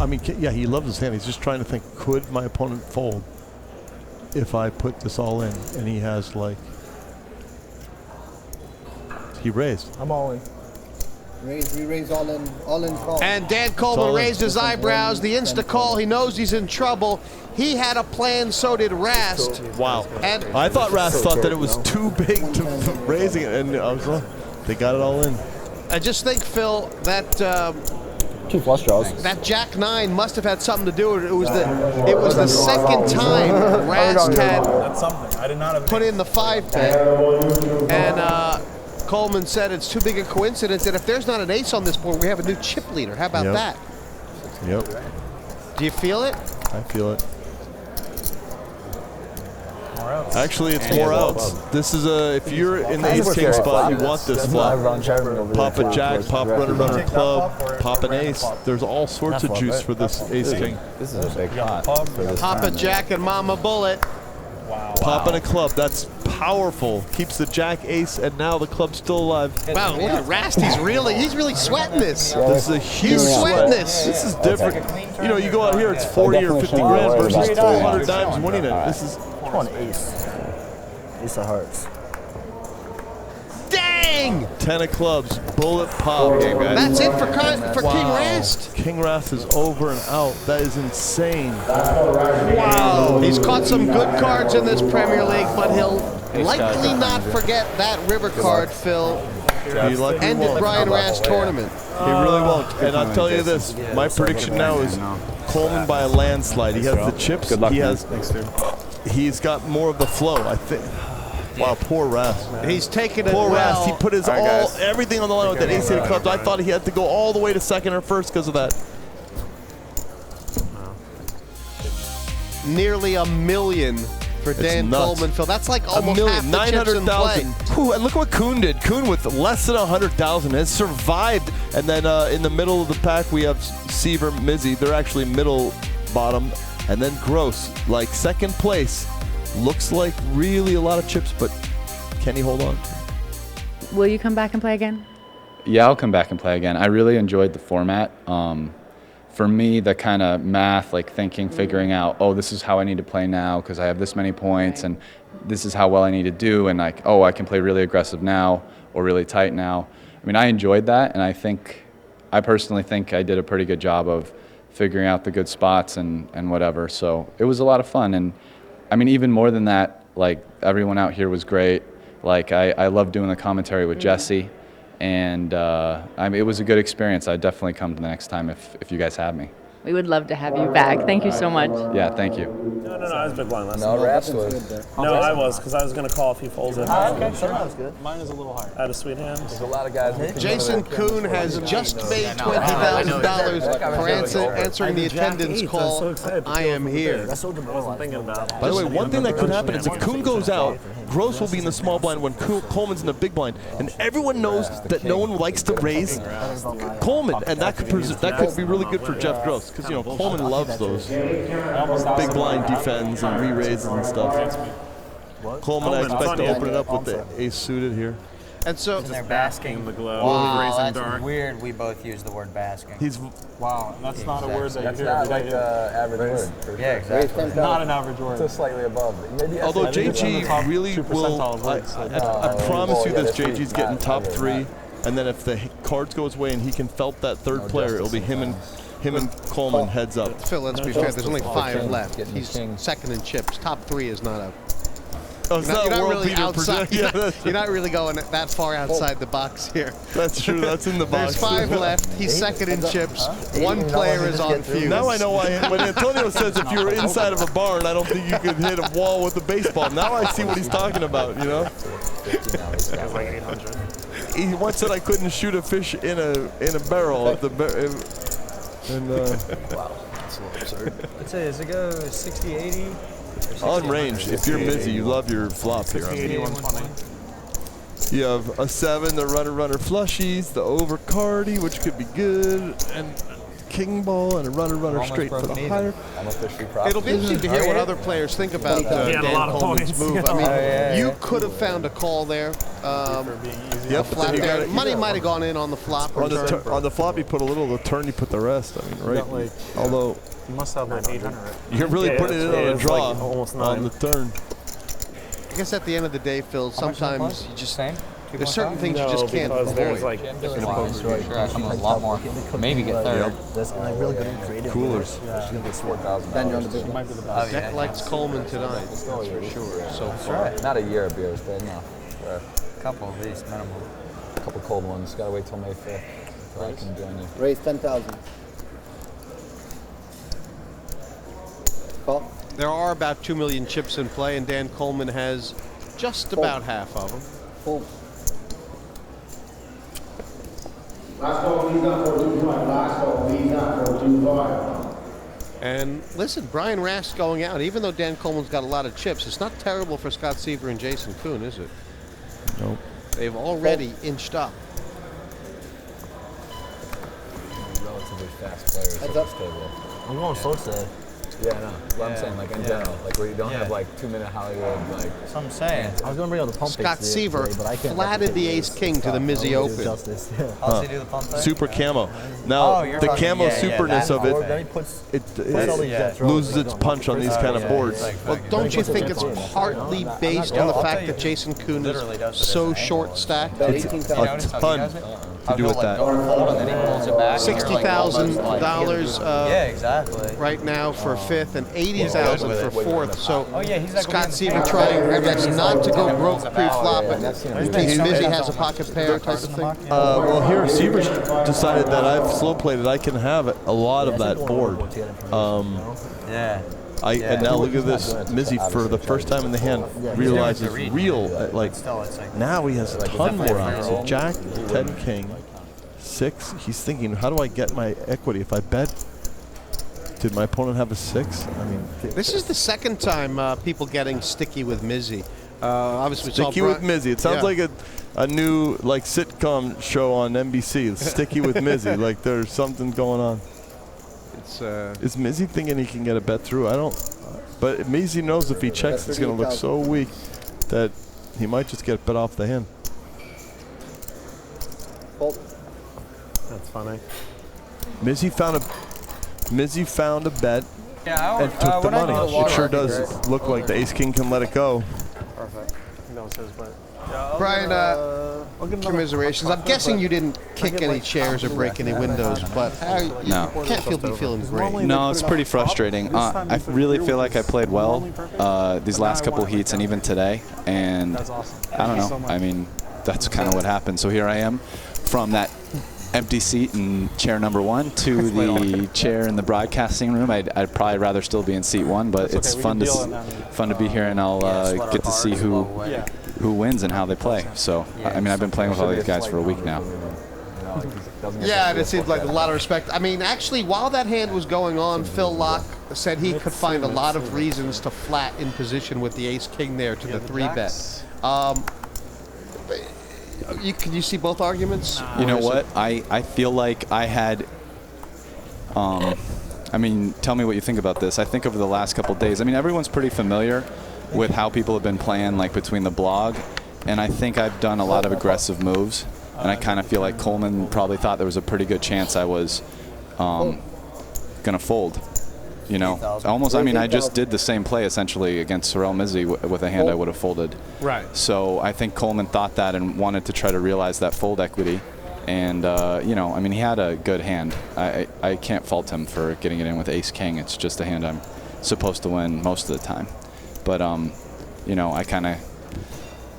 I mean, yeah, he loves his hand. He's just trying to think, could my opponent fold if I put this all in? And he has, like, he raised. I'm all in. We raise all in call. And Dan Coleman raised his eyebrows. The insta call. He knows he's in trouble. He had a plan, so did Rast. Wow. And I thought Rast thought that it was too big to raising it, and I was wrong. They got it all in. I just think, Phil, that 2 flush draws. that Jack 9 must have had something to do with it. It was the second time Rast had That's something. I did not have put in the 5 bet, and Coleman said it's too big a coincidence that if there's not an ace on this board, we have a new chip leader. How about that? Yep. Do you feel it? I feel it. Actually, it's more outs. This is if you're in the ace-king spot, you want this flop. Pop a jack, pop runner, club, pop an ace. There's all sorts of juice for this ace-king. This is a big pot for this Pop a jack and mama bullet. Popping a club, that's powerful. Keeps the jack, ace, and now the club's still alive. Wow, look at Rast. He's really sweating this. This is a huge He's sweating sweat. this. This is different. You know, you go out here, it's 40 or 50 grand versus 400 dimes winning it. This is. Come on, ace. Ace of hearts. Dang! 10 of clubs, bullet pop. That's it for King Rast. King Rast is over and out. That is insane. Wow. He's caught some good cards in this Premier League, but he'll likely not forget that river card, Phil. Ended Brian Rast's tournament. He really won't. And I'll tell you this, my prediction now is Coleman by a landslide. He has the chips. He's got more of the flow, I think. Wow, poor Rast. He's taken it Poor well. Rast. He put his everything on the line with that ace-8 of clubs. I thought he had to go all the way to second or first because of that. Nearly $1 million for Dan Coleman, Phil. That's like almost half the chips in play. And look what Kuhn did. Kuhn with less than 100,000 has survived. And then in the middle of the pack we have Seiver, Mizzi. They're actually middle bottom. And then Gross, like second place. Looks like really a lot of chips, but can he hold on? Will you come back and play again? Yeah, I'll come back and play again. I really enjoyed the format. For me, the kind of math, like thinking, figuring out, oh, this is how I need to play now because I have this many points, and this is how well I need to do, and like, oh, I can play really aggressive now or really tight now. I mean, I enjoyed that, and I personally think I did a pretty good job of figuring out the good spots and whatever. So it was a lot of fun, and I mean, even more than that, like everyone out here was great. Like I love doing the commentary with Jesse, and I mean, it was a good experience. I'd definitely come to the next time if you guys have me. We would love to have you back. Thank you so much. Yeah, thank you. No, I was big blind last No, night. Rast was. No, I was, because I was going to call if he folds it. Okay, sure, that was good. Mine is a little higher. I had a sweet hand. There's a lot of guys. Jason Koon has just made $20,000 for answering the attendance call. I am here. That's so demoralizing. By the way, one thing that could happen is if Kuhn goes out, Gross will be in the small blind when Coleman's in the big blind, and everyone knows that no one likes to raise Coleman, and that could be really good for Jeff Gross because you know Coleman loves those big blind defends and re-raises and stuff. Coleman, I expect to open it up with the ace suited here. And so they're basking. The glow. Wow, Raising that's dark. weird. We both use the word basking. Wow, that's not a word that you hear. That's not like an average word. Yeah, exactly. Not an average word. Just slightly above. Maybe Although JG really will, I promise you this, JG's getting top 3, and then if the cards go his way and he can felt that third player, it'll be him and Coleman heads up. Phil, let's be fair. There's only 5 left. He's second in chips. Top 3 is not a. Oh, it's not you're world really beater outside. You're not really going that far outside the box here. That's true. That's in the box. There's 5 left. He's second in chips. 1 player is on fuse. Now I know why. When Antonio says if you were inside of a barn, I don't think you could hit a wall with a baseball. Now I see what he's talking about. You know. He once said I couldn't shoot a fish in a barrel at the Wow, that's a little absurd. Let's say, does it go 60, 80? On range, if you're Mizzi, you love your flop here. 80, 120. You have a 7, the runner flushies, the over cardy, which could be good, and king ball, and a runner straight for the higher. It'll be interesting to hear what other players think about Dan Coleman's move. I mean, you could have found a call there. Yep, flat there. Money might have gone in on the flop. On the flop, you put a little. The turn, you put the rest. I mean, right? Although you must have like 800. You're really putting it on a draw like almost 9. on the turn. I guess at the end of the day, Phil, sometimes you just There's certain things you just can't because there's avoid. like Sure, I come a lot more. Maybe get third. Coolers. Then you're on the big one. Deck likes Coleman tonight, that's for sure. So far. Right. Not a year of beers, but enough. A couple at least, minimum. A couple cold ones. Gotta wait till May 5th until I can join you. Raise 10,000. Call. There are about 2 million chips in play, and Dan Coleman has just about half of them. Fold. Last call, please not for 2-5. Last call, please not for 2-5. And listen, Brian Rast going out, even though Dan Coleman's got a lot of chips, it's not terrible for Scott Seiver and Jason Koon, is it? Nope. They've already inched up. Relatively fast players at this table. I'm going slow today. Yeah, I know. What I'm saying, like in general, like where you don't have like 2-minute Hollywood, like. That's what I'm saying. I was going to bring out the pump Scott fakes Seiver today, but I can't flatted the ace-king to the Mizzi Open. How does he do the pump fake? Super camo. Now, the camo superness of it loses its punch on these kind of boards. Well, don't you think it's partly based on the fact that Jason Koon is so short stacked? It's a ton to do with that. $60,000 Yeah, exactly. right now for fifth and $80,000 for fourth. So he's like Scott Seiver trying I guess, not to go broke pre-flop, but in case Mizzi has a pocket pair type of thing. Well, here Seiver's decided that I've slow played it. I can have a lot of that board. And now look at this. Mizzi, for the first time in the hand, realizes real. Now he has a ton more out. So Jack, 10 King, 6. He's thinking, how do I get my equity? If I bet, did my opponent have a 6? I mean, this is the second time people getting sticky with Mizzi. Obviously, Sticky with Mizzi. It sounds like a new sitcom show on NBC. It's Sticky with Mizzi. Like there's something going on. Is Mizzi thinking he can get a bet through? I don't. But Mizzi knows if he checks, it's going to look so weak that he might just get bet off the hand. That's funny. Mizzi found a bet and took the money. It sure does look like the ace king can let it go. Perfect. That was his, but. Brian, commiserations. I'm guessing you didn't kick any chairs or break any windows, but you can't be feeling great. No, it's pretty frustrating. I really feel like I played well these last couple heats and even today, and I don't know. I mean, that's kind of what happened. So here I am from that empty seat in chair number 1 to the chair in the broadcasting room. I'd probably rather still be in seat 1, but it's fun to be here, and I'll get to see who wins and how they play. So, I mean, I've been playing with all these guys for a week now. Yeah, and it seems like a lot of respect. I mean, actually, while that hand was going on, Phil Laak said he could find a lot of reasons to flat in position with the ace-king there to the 3-bet. Can you see both arguments? You know what? I feel like I had... I mean, tell me what you think about this. I think over the last couple of days, I mean, everyone's pretty familiar with how people have been playing, like between the blog, and I think I've done a lot of aggressive moves, and I kind of feel like Coleman probably thought there was a pretty good chance I was gonna fold. You know, almost. I mean, I just did the same play essentially against Sorel Mizzi with a hand I would have folded. Right. So I think Coleman thought that and wanted to try to realize that fold equity. And, you know, I mean, he had a good hand. I can't fault him for getting it in with ace-king. It's just a hand I'm supposed to win most of the time. But, you know, I kind of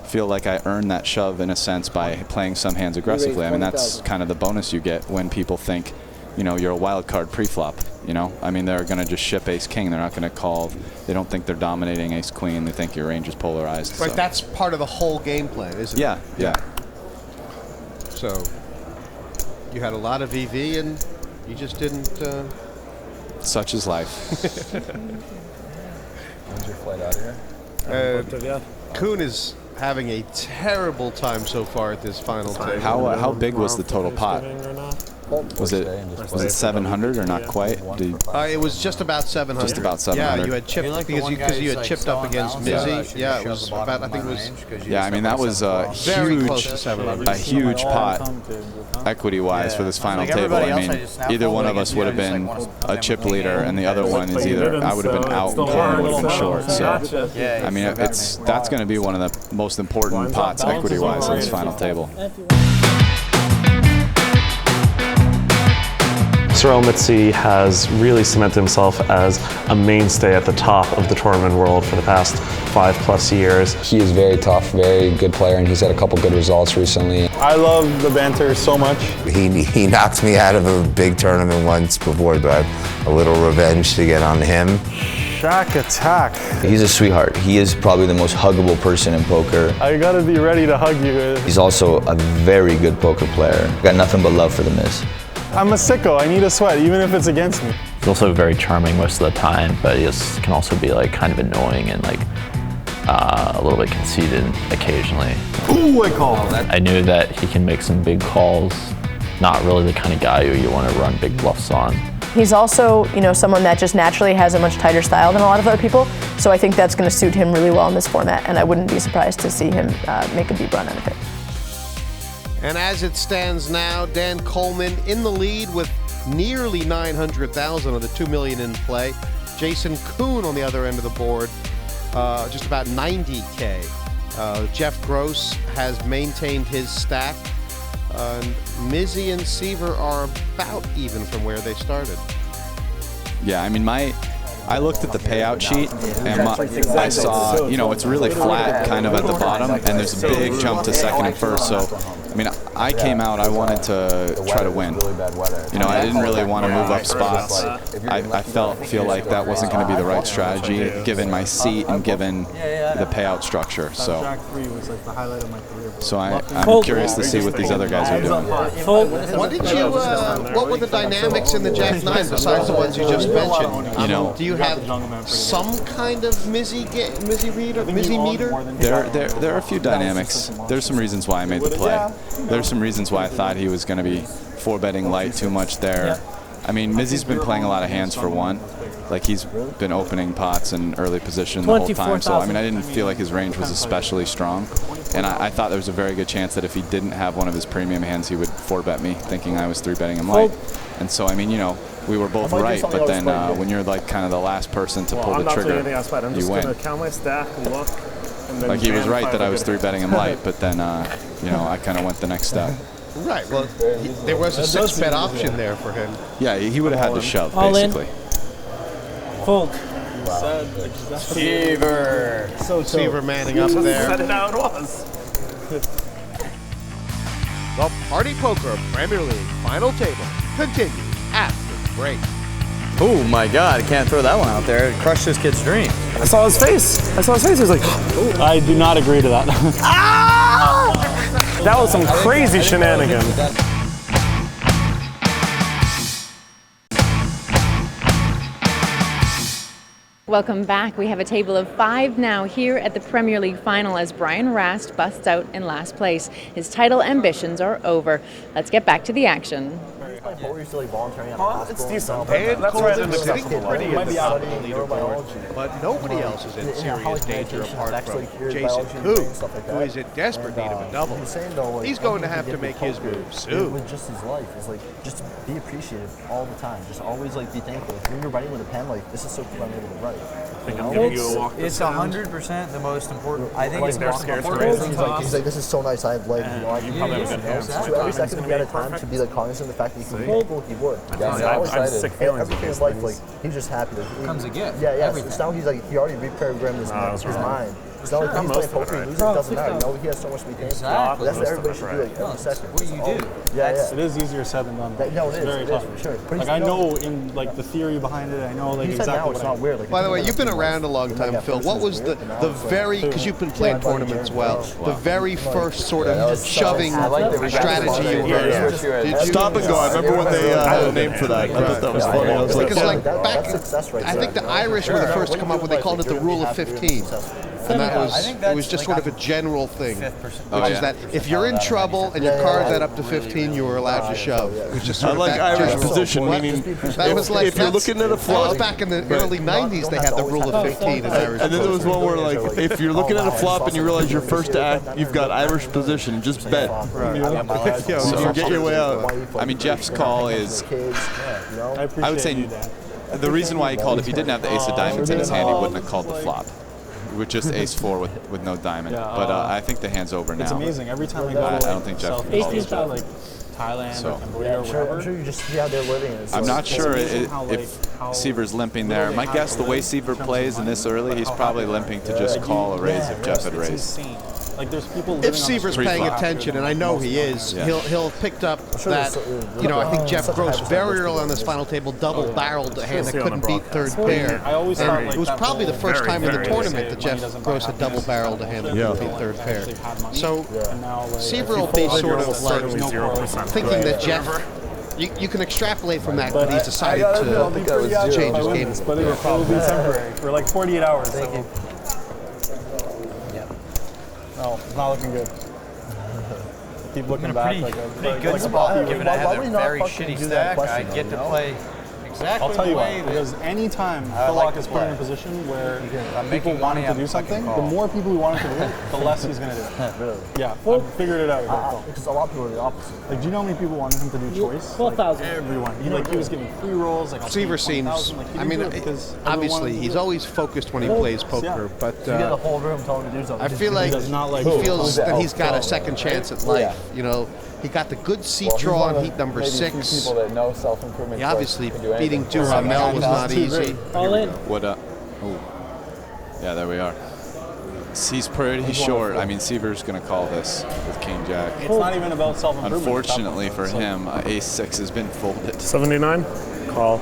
feel like I earned that shove in a sense by playing some hands aggressively. I mean, that's kind of the bonus you get when people think, you know, you're a wild card pre-flop. You know, I mean, they're going to just ship ace-king. They're not going to call. They don't think they're dominating ace-queen. They think your range is polarized. Right, so. that's part of the whole game plan, isn't it? Yeah. So you had a lot of EV and you just didn't. Such is life. When's your flight out of here? Kuhn is having a terrible time so far at this final table. How big was the total pot? Was it 700 or not quite? It was just about 700. Just about 700. Yeah, you had chipped because you had chipped up against Mizzi. Yeah, it was about, I think it was. Yeah, I mean that was a huge pot equity-wise for this final table. I mean, either one of us would have been a chip leader, and the other one is either I would have been out and Coleman would have been short. So, I mean, that's going to be one of the most important pots equity-wise in this final table. Sorel Mizzi has really cemented himself as a mainstay at the top of the tournament world for the past 5+ years. He is very tough, very good player, and he's had a couple good results recently. I love the banter so much. He knocked me out of a big tournament once before, but I have a little revenge to get on him. Shack attack. He's a sweetheart. He is probably the most huggable person in poker. I gotta be ready to hug you. He's also a very good poker player. Got nothing but love for the Miz. I'm a sicko. I need a sweat, even if it's against me. He's also very charming most of the time, but he can also be like kind of annoying and like a little bit conceited occasionally. Ooh, I call. I knew that he can make some big calls. Not really the kind of guy who you want to run big bluffs on. He's also, someone that just naturally has a much tighter style than a lot of other people. So I think that's going to suit him really well in this format, and I wouldn't be surprised to see him make a deep run out of it. And as it stands now, Dan Coleman in the lead with nearly 900,000 of the 2 million in play. Jason Koon on the other end of the board, just about 90K. Jeff Gross has maintained his stack. Mizzi and Seiver are about even from where they started. Yeah, I mean, I looked at the payout sheet and I saw, it's really flat kind of at the bottom, and there's a big jump to second and first. So, I mean, I came out, I wanted to try to win. I didn't really want to move up spots. I feel like that wasn't going to be the right strategy given my seat and given the payout structure. So I'm curious to see what these other guys are doing. What were the dynamics in the Jack 9 besides the ones you just mentioned? Do you have some kind of Mizzi read or Mizzi meter? There are a few dynamics. There's some reasons why I made the play. There's some reasons why I thought he was going to be 4-betting light too much there. I mean, Mizzi's been playing a lot of hands for one. Like, he's been opening pots in early position the whole time. So, I mean, I didn't feel like his range was especially strong. And I thought there was a very good chance that if he didn't have one of his premium hands, he would 4-bet me, thinking I was 3-betting him light. And so, I mean, we were both right, but then when you're like kind of the last person to pull the trigger, you win. Count my stack, look, and then like, he was right that I was 3-betting him light, but then I kind of went the next step. Right. Well, there was a 6-bet option there for him. Yeah, he would have had to shove basically. Fold. Seiver. Seiver manning up there. Said it how it was. The Party Poker Premier League final table continues after the break. Oh my God, I can't throw that one out there. It crushed this kid's dream. I saw his face. He was like, I do not agree to that. That was some crazy shenanigans. Welcome back. We have a table of 5 now here at the Premier League final as Brian Rast busts out in last place. His title ambitions are over. Let's get back to the action. It's decent. That's right in the sitting pretty in the top of the leaderboard, but nobody else is in serious danger apart from Jason Koon, who is in desperate need of a double. He's going to have to make his move soon. With just his life, is like, just be appreciative all the time. Just always be thankful. When you're writing with a pen, this is so cool I'm able to write. It's 100% the most important. I think it's most important. He's like, this is so nice. I have so every second we had a time to be cognizant of the fact that he can be cool, he would. I'm sick feelings. Everything in his life, he's just happy. Comes a gift. Yeah. So now he's he already reprogrammed his mind. It's not like he's playing poker, he loses, it doesn't matter. He has so much to be thankful for. That's what everybody should do every second. What do you do? Yeah. It is easier said than done. No, it's very tough. For sure. I know in the theory behind it, I know exactly it's not weird. By the way, you've been around a long time, Phil. What was the very, because you've been playing tournaments well, the very first sort of shoving strategy you heard of? Stop and go. I remember when they had a name for that. I thought that was funny. I was because back, I think the Irish were the first to come up with, they called it the rule of 15. and it was just sort of a general thing, which is that if you're in trouble and your card's at up to 15, you were allowed to shove. It was just sort of like Irish position, meaning that was like if you're looking at a flop. That was back in the early 90s. They had the rule of 15 in Irish. And then there was one where, like, if you're looking at a flop and you realize your first act, you've got Irish position, just bet. So you get your way out. I mean, Jeff's call is, I would say, the reason why he called, if he didn't have the ace of diamonds in his hand, he wouldn't have called the flop. With just ace 4 with no diamond. But I think the hand's over now. It's amazing. Every time I go I don't think Jeff can call this one. like Thailand or Cambodia or I'm wherever. sure you just see how they're living. I'm not sure if Seiver's limping there. My guess, the way Seiver plays in this early, he's probably limping to just call a raise if Jeff had raised. Like there's people if Seiver's paying attention, and I know he is, he'll have picked up that, I think Jeff Gross very early on this final table double-barreled a hand that couldn't beat third pair. And it was probably the first time in the tournament that Jeff Gross had double-barreled a hand that couldn't beat third pair. So Seiver will be sort of like thinking that Jeff, you can extrapolate from that, but he's decided to change his game. But it will probably be temporary for like 48 hours. Thank you. No, it's not looking good. Keep looking back. Pretty good spot, given I have a very shitty stack. I get to play exactly I'll tell you the way why, because any time Phil Laak is put in a position where people want him to do something, the more people who want him to do it, the less he's going to do it. Really? Yeah, I figured it out. Because a lot of people are the opposite. Like, do you know how many people wanted him to do choice? 12,000. Like, everyone. He was getting free rolls. Like, Seiver seems, I mean, obviously he's always focused when he plays poker, but you get the whole room telling him to do something. I feel like he feels that he's got a second chance at life. He got the good seat draw on heat number 6. People that know self-improvement. He obviously beating Duhamel was not easy. All in. What up? Yeah, there we are. He's pretty short. I mean, Seiver's going to call this with King Jack. It's not even about self-improvement. Unfortunately for him, ace 6 has been folded. 79? Call.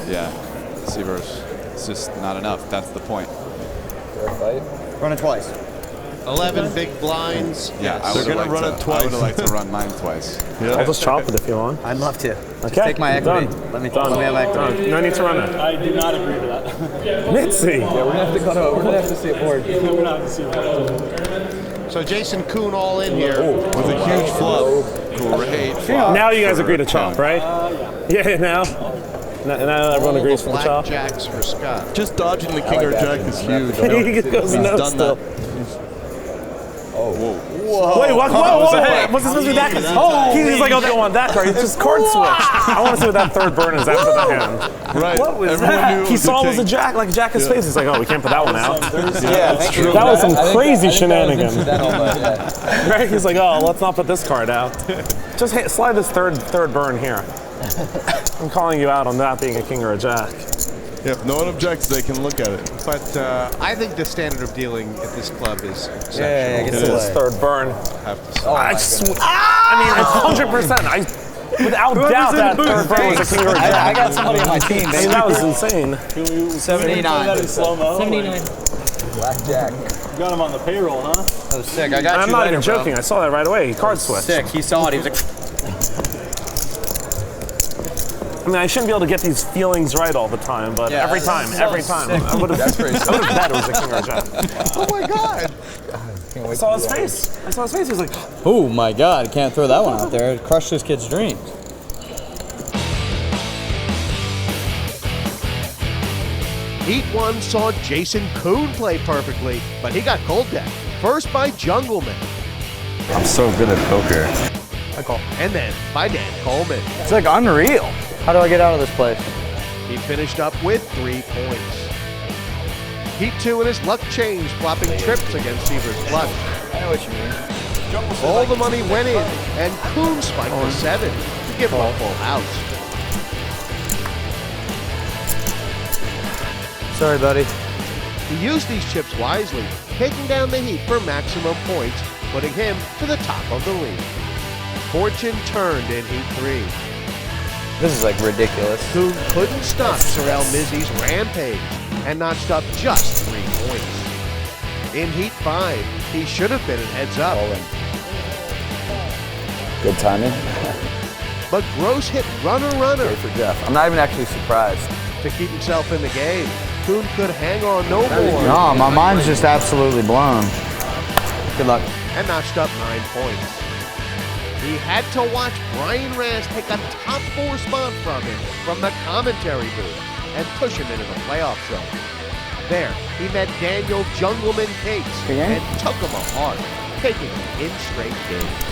Yeah, Seiver's, it's just not enough. That's the point. Run it twice. 11 big blinds. Yeah, They're going to run it twice. I would have liked to run mine twice. I'll just chop it if you want. I'd love to. Okay. Take my equity. Done. Let me have equity. No need to run it. I do not agree to that. Mitzi! Yeah, we're going to have to go to, we're going to have to see it board. We're going to have to see it board. So Jason Koon all in here. With a huge flop. Great flop. Now you guys agree to chop, right? Yeah, now everyone agrees for the chop. Jacks for Scott. Just dodging the king or jack is huge. He goes He's no done still. that. Whoa. Wait, what? Whoa! What's this supposed to be that? He's like, oh, they don't want that card. It's just card switch. I want to see what that third burn is after the hand. Right. What was Everyone that? knew it He was saw a it was a king. jack, like Jack his face. He's like, oh, we can't put that one out. Yeah, that's true. That was some crazy shenanigans. Right? He's like, oh, let's not put this card out. Just slide this third burn here. I'm calling you out on that being a king or a jack. Yeah, if no one objects, they can look at it. But I think the standard of dealing at this club is exceptional. Yeah, It is third burn. Have to say. I mean, it's 100%. Without doubt, that third burn was a king or a jack. I got somebody on my team. I mean, that was insane. 79. That in slow-mo. 79. Blackjack. You got him on the payroll, huh? That was sick. I got And I'm you not later, even joking. bro. I saw that right away. He card switched. Sick. He saw it. He was like, I mean, I shouldn't be able to get these feelings right all the time, but Yeah, every time. sick. I would have bet it was a king or a jack. Oh my God! I saw his face. He was like, oh my God, I can't throw that one out there. It crushed this kid's dreams. Heat 1 saw Jason Koon play perfectly, but he got cold decked. First by Jungleman. I'm so good at poker. I call. And then by Dan Coleman. It's like unreal. How do I get out of this place? He finished up with 3 points. Heat 2 in his luck change, flopping trips against Seiver's flush. I know what you mean. All the money went in, and Kuhn spiked to 7 to give him a full house. Sorry, buddy. He used these chips wisely, taking down the Heat for maximum points, putting him to the top of the league. Fortune turned in Heat 3. This is like ridiculous. Kuhn couldn't stop Sorel Mizzi's rampage and notched up just 3 points. In Heat 5, he should have been at heads up. Good timing. But Gross hit runner Great for Jeff. I'm not even actually surprised. to keep himself in the game. Kuhn could hang on no more. No, my mind's just absolutely blown. Good luck. And notched up 9 points. He had to watch Brian Rast take a top 4 spot from him from the commentary booth and push him into the playoff zone. There, he met Daniel Jungleman Cates and took him apart, taking him in straight games.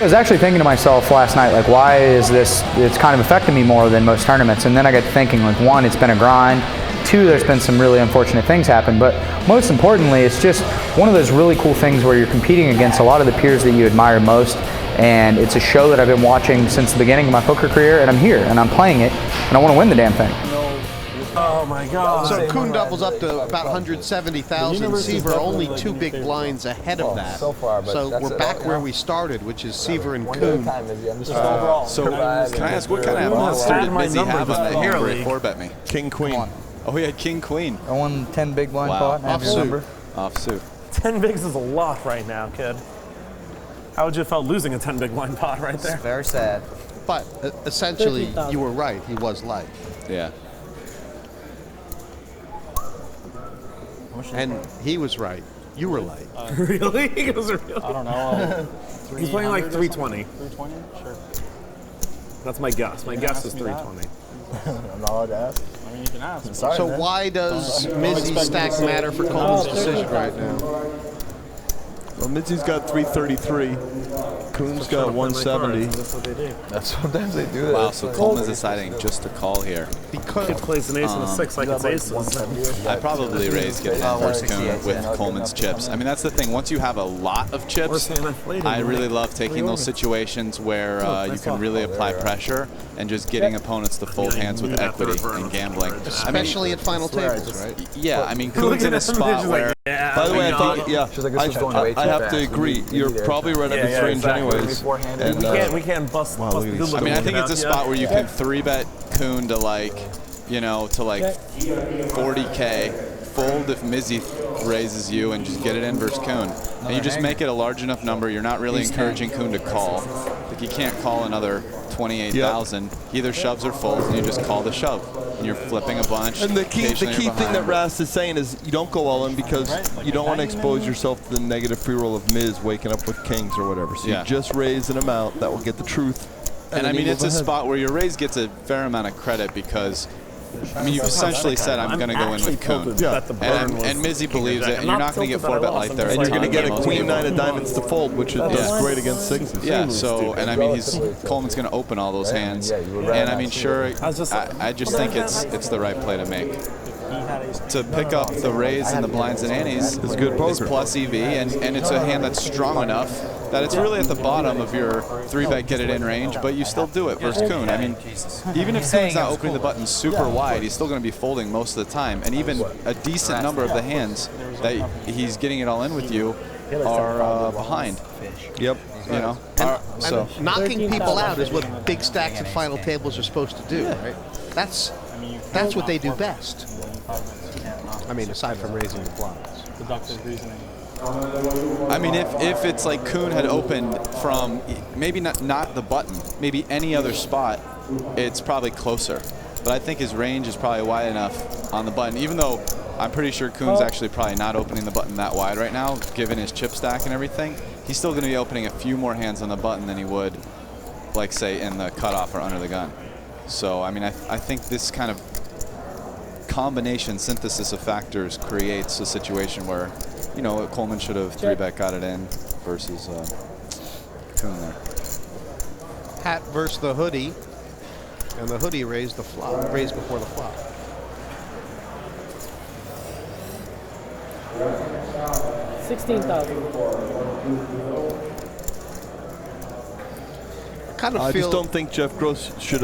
I was actually thinking to myself last night, like, why is this, it's kind of affecting me more than most tournaments. And then I got to thinking, like, one, it's been a grind. Two, there's been some really unfortunate things happen. But most importantly, it's just one of those really cool things where you're competing against a lot of the peers that you admire most. And it's a show that I've been watching since the beginning of my poker career, and I'm here, and I'm playing it, and I want to win the damn thing. Oh my God. So Kuhn doubles up to about 170,000. Seiver only 2 big blinds ahead of that. So we're back where we started, which is Seiver and Kuhn. So can I ask, what kind of monster did Mizzi have on the hand where he 4-bet me? King Queen. Oh, he had King Queen. I won 10 big blind pot. Offsuit. Offsuit. 10 bigs is a lot right now, kid. How would you have felt losing a 10 big blind pot right there? It's very sad. But essentially, you were right. He was light. Yeah. And he was right. You were light. Really? He goes, really? I don't know. He's playing like 320. 320? Sure. That's my guess. My guess is 320. I'm not allowed to ask. I mean, you can ask. Sorry, So man. why does Mizzi's stack matter for Coleman's decision right now? Well, Mizzi's got 333. Kuhn's got 170. That's what they do. That's sometimes they do that. Wow, so Coleman's deciding just to call here. Kid plays an ace and a 6 like it's aces. I probably raise getting in versus Kuhn with Coleman's chips. I mean, that's the thing. Once you have a lot of chips, I really love taking those situations where you can really apply pressure and just getting opponents to fold hands with equity and gambling. Especially at final tables, right? Yeah, I mean, Kuhn's in a spot where... By the way, I think, I have to agree. You're probably right at this range anyways. And, we can't bust. Wow, look at these. I mean, I think it's a spot where you can 3-bet Kuhn to like, you know, to like 40K, fold if Mizzi raises you and just get it in versus Kuhn. And you just make it a large enough number. You're not really encouraging Kuhn to call. Like, you can't call another 28,000. He either shoves or folds, and you just call the shove. And you're flipping a bunch. And the key thing that Rast is saying is you don't go all in because you don't want to expose yourself to the negative free roll of Miz waking up with kings or whatever. So you just raise an amount that will get the truth. And I mean, it's a spot where your raise gets a fair amount of credit because, I mean, you've essentially said, I'm going to go in with Kuhn. And Mizzi believes it, and you're not going to get 4-bet light there. And you're going to get a queen 9 of diamonds to fold, which is great against 6s. Yeah, so, and I mean, Coleman's going to open all those hands. And I mean, sure, I just think it's the right play to make. To pick up the raise and the blinds and antes is good poker. Is plus EV, and it's a hand that's strong enough that it's really at the bottom of your 3-bet get it in range, but you still do it versus Kuhn. I mean, even if Kuhn's not opening the button super wide, he's still going to be folding most of the time, and even a decent number of the hands that he's getting it all in with you are behind. Yep. You know, so knocking people out is what big stacks at final tables are supposed to do, right? That's what they do best. I mean, aside from raising the blinds. Deductive reasoning. I mean, if it's like Kuhn had opened from maybe not the button, maybe any other spot, it's probably closer. But I think his range is probably wide enough on the button, even though I'm pretty sure Kuhn's actually probably not opening the button that wide right now, given his chip stack and everything. He's still going to be opening a few more hands on the button than he would, like, say, in the cutoff or under the gun. So, I mean, I think this kind of combination synthesis of factors creates a situation where, you know, Coleman should have 3-bet got it in versus Kuhn there. Hat versus the hoodie, and the hoodie raised the flop, raised before the flop. I just don't think Jeff Gross should.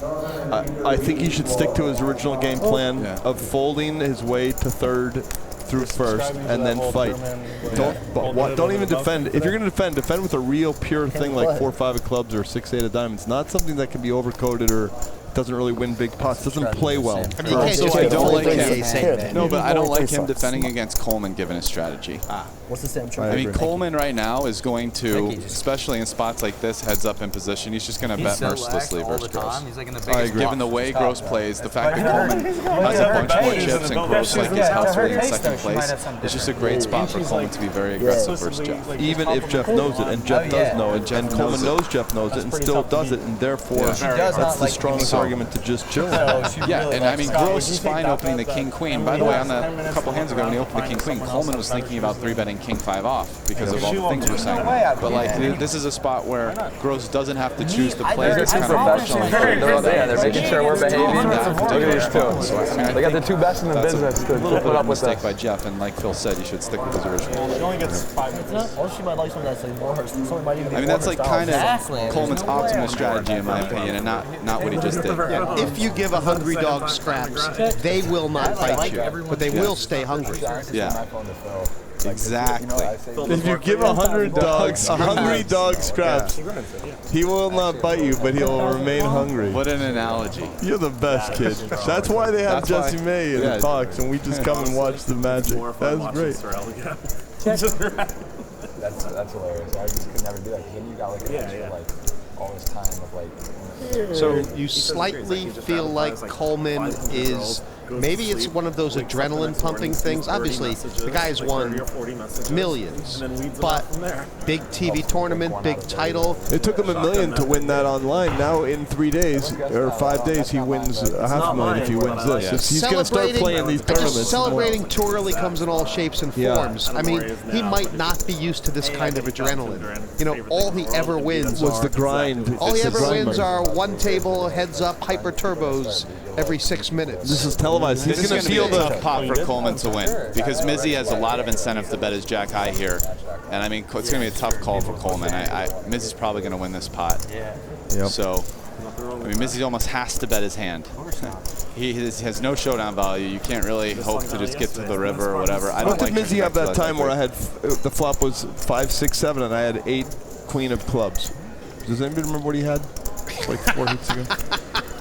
I think he should stick to his original game plan of folding his way to third through first and then fight. Don't even defend. If you're going to defend with a real pure thing like 4-5 of clubs or 6-8 of diamonds. Not something that can be overcoded or doesn't really win big pots. Doesn't play well. I mean, I don't like him. No, but I don't like him defending against Coleman given his strategy. What's the same? I mean, Coleman right now is going to, especially in spots like this, heads up in position. He's just going to bet mercilessly versus Gross. He's like in the biggest Given the way Gross plays, the fact that Coleman has a bunch more chips and Gross like his house really in second place, it's just a great spot for Coleman to be very aggressive versus Jeff. Even if Jeff knows it, and Jeff does know it, and Coleman knows Jeff knows it, and still does it, and therefore that's the strongest argument to just chill. Yeah, and I mean, Gross is fine opening the king-queen. By the way, on a couple hands ago when he opened the king-queen, Coleman was thinking about 3-betting king-5 off because of all the things we're saying. But like, this is a spot where Gross doesn't have to choose to play this kind of professional. They're making sure we're behaving. Look at these two. So, I mean, they got the two best in the business to put up with a mistake by Jeff, and like Phil said, you should stick with his original. She only gets 5 minutes. Or she might like something that's like more her. Somebody might even be I mean, that's like kind of Exactly. Coleman's optimal strategy, in my opinion, and not what he just did. Yeah, if you give a hungry dog scraps, they will not bite you, but they will stay hungry. Yeah. Exactly. If you give 100 dogs, a hungry dog scraps, he will not bite you, but he'll remain hungry. What an analogy. You're the best, kid. That's why they have Jesse May in the talks, and we just come and watch the magic. That's great. That's hilarious. I just could never do that because then you got like all this time of like. So you slightly feel like Coleman is, maybe it's one of those adrenaline pumping things. Obviously, the guy's won millions, but big TV tournament, big title. It took him $1 million to win that online. Now in 3 days or 5 days, he wins $500,000 if he wins this. He's going to start playing these tournaments. Just celebrating too early comes in all shapes and forms. I mean, he might not be used to this kind of adrenaline. You know, all he ever wins was the grind. All he ever wins are one table, heads up, hyper turbos every 6 minutes. This is televised. This is going to be a tough pot for Coleman to win because Mizzi has a lot of incentive to bet his jack high here, and I mean it's going to be a tough call for Coleman. Mizzi's probably going to win this pot. So, I mean, Mizzi almost has to bet his hand. He has no showdown value. You can't really hope to just get to the river or whatever. I don't What did like Mizzi have that time where I had the flop was 5, 6, 7, and I had 8 queen of clubs? Does anybody remember what he had? Like 4 hits ago.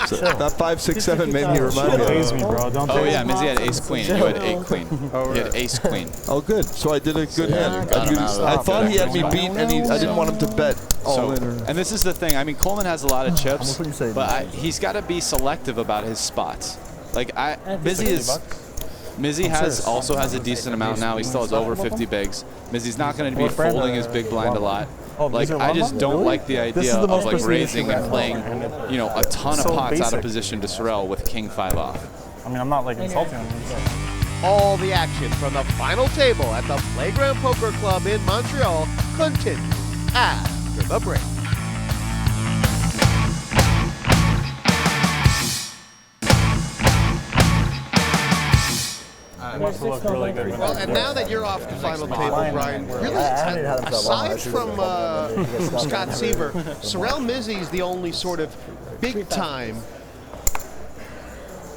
So that 5, 6, 7 made me remind me of it. Oh yeah, Mizzi had ace queen. You had 8 queen. He had ace queen. Oh good. So I did a good hand. I thought he had me beat, and I didn't want him to bet all in. And this is the thing. I mean, Coleman has a lot of chips, but he's got to be selective about his spots. Like Mizzi also has a decent amount now. He still has over 50 bigs. Mizzi's not going to be folding his big blind a lot. Like, I just don't like the idea of like raising and playing, you know, a ton of pots out of position to Sorel with king 5 off. I mean, I'm not like insulting him. All the action from the final table at the Playground Poker Club in Montreal continues after the break. Well, and now that you're off the final table, Brian, really, aside from Scott Seiver, Sorel Mizzi is the only sort of big-time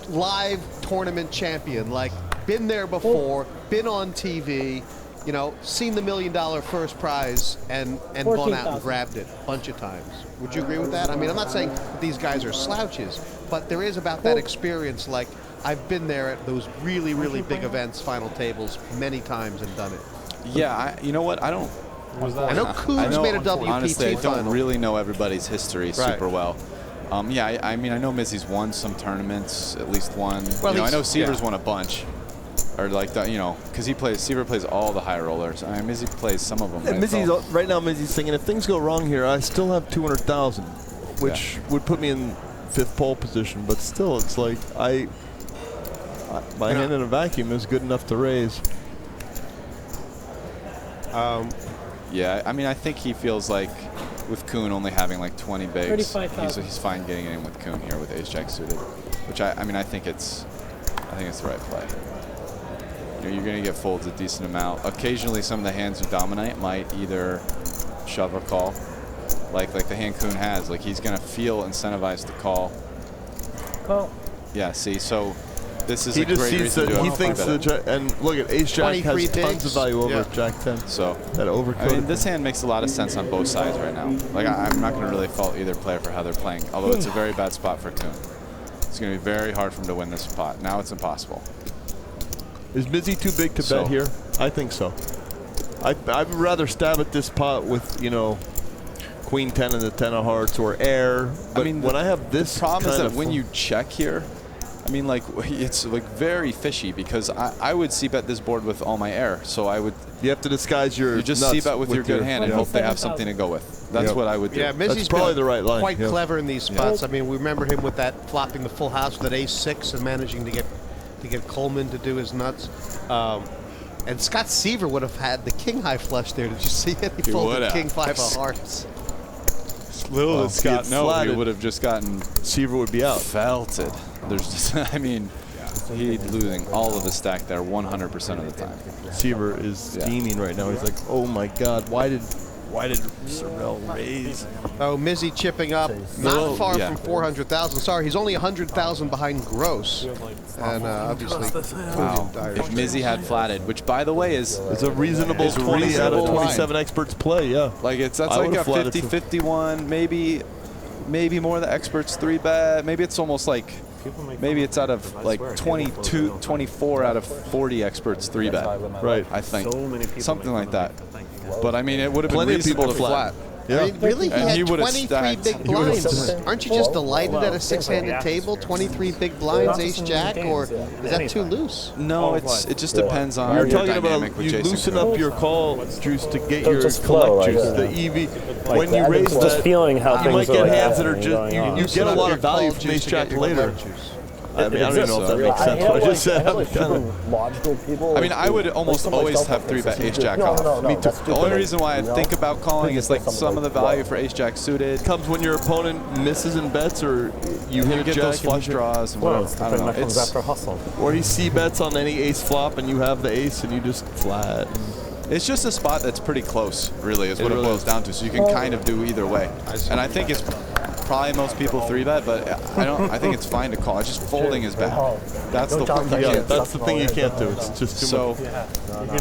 live tournament champion. Like, been there before, been on TV, you know, seen the $1 million first prize and gone out and grabbed it a bunch of times. Would you agree with that? I mean, I'm not saying that these guys are slouches, but there is about that experience. Like, I've been there at those really, really big events, final tables, many times and done it. Yeah, you know what? I don't. I know Kuhn's made a WPT honestly, I don't final. really know everybody's history super well. Yeah, I mean, I know Mizzi's won some tournaments, at least one. Well, you know, I know Seiver's won a bunch. Or like the, you know, because Seiver plays all the high rollers. I mean, Mizzi plays some of them. Right now, Mizzi's thinking, if things go wrong here, I still have 200,000, which would put me in 5th pole position. But still, it's like my hand in a vacuum is good enough to raise. Yeah, I mean, I think he feels like with Kuhn only having like 20 bigs, he's fine getting in with Kuhn here with ace-jack suited, which I mean, I think it's the right play. You know, you're going to get folds a decent amount. Occasionally, some of the hands who dominate might either shove or call, like the hand Kuhn has. Like, he's going to feel incentivized to call. Call. Yeah. See, so this is He a just great sees reason to that do he it. thinks and look at ace jack has tons of value over jack 10. So that overcoat. I mean, this hand makes a lot of sense on both sides right now. Like, I'm not going to really fault either player for how they're playing, although it's a very bad spot for Kuhn. It's going to be very hard for him to win this pot. Now it's impossible. Is Mizzi too big to bet here? I think so. I'd rather stab at this pot with, you know, Queen 10 and the 10 of hearts or air. But I mean, when I have this, the problem is that when you check here, I mean, like, it's like very fishy because I would c-bet this board with all my air. So I would. You have to disguise your. You just c-bet with your good hand and hope they have something to go with. That's what I would do. Yeah, Mizzi's probably the right line. Quite clever in these spots. I mean, we remember him with that flopping the full house with that ace-6 and managing to get Coleman to do his nuts. And Scott Seiver would have had the king-high flush there. Did you see it? He folded king-5 of hearts. Little did Scott know he would have just gotten. Seiver would be out. Felted. There's just, I mean, he's losing all of his stack there 100% of the time. Seiver is steaming right now. He's like, oh my God, why did Sorel raise? Oh, Mizzi chipping up, not far from 400,000. Sorry, he's only 100,000 behind gross. And obviously, wow. If Mizzi had flatted, which by the way is a reasonable 20 out of 27 experts play, yeah. Like that's like a 50-51, maybe more the experts 3-bet. Maybe it's almost like, maybe it's out of like 24 out of 40 experts 3-bet. Right. I think. Something like that. But I mean, it would have been reasonable to flat. Yeah. I mean, really? He had 23 big blinds. Aren't you just delighted at a 6-handed table? 23 big blinds, ace-jack, or is that too loose? No, it just depends on You're your talking dynamic about with you Jason loosen Koon. up your call juice to get your collect juice, the EV. When you raise just that, feeling how you might things get are hands that are just, you get a lot of value from ace-jack later. I mean, I don't even know if that makes sense what I just said. Logical people. I mean, I would almost always have 3-bet ace-jack off. Me too. The only reason why I think about calling is like some of the value for ace-jack suited. Comes when your opponent misses and bets, or you hit a get jack those flush draws and whatever. I don't know. Comes after hustle. Or he c-bets on any ace flop, and you have the ace, and you just flat. It's just a spot that's pretty close, really, is what it boils down to. So you can kind of do either way. And I think it's probably most people 3-bet, but I think it's fine to call. It's just folding is bad. That's the thing you can't. That's the thing you can't do. It's just too much.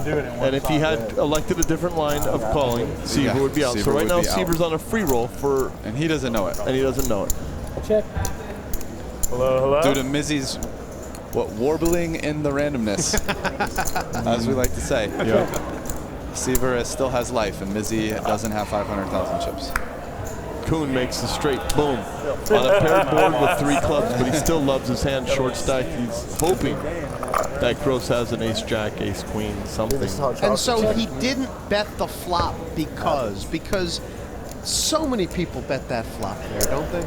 And if he had elected a different line of calling, Seiver would be out. So right now, Seiver's on a free roll for, and he doesn't know it. And he doesn't know it. Check. Hello. Due to Mizzi's warbling in the randomness, as we like to say. Yeah. Seiver still has life, and Mizzi doesn't have 500,000 chips. Kuhn makes the straight boom on a paired board with 3 clubs, but he still loves his hand short stacked. He's hoping that Gross has an ace-jack, ace-queen, something. And so he didn't bet the flop because so many people bet that flop there, don't they?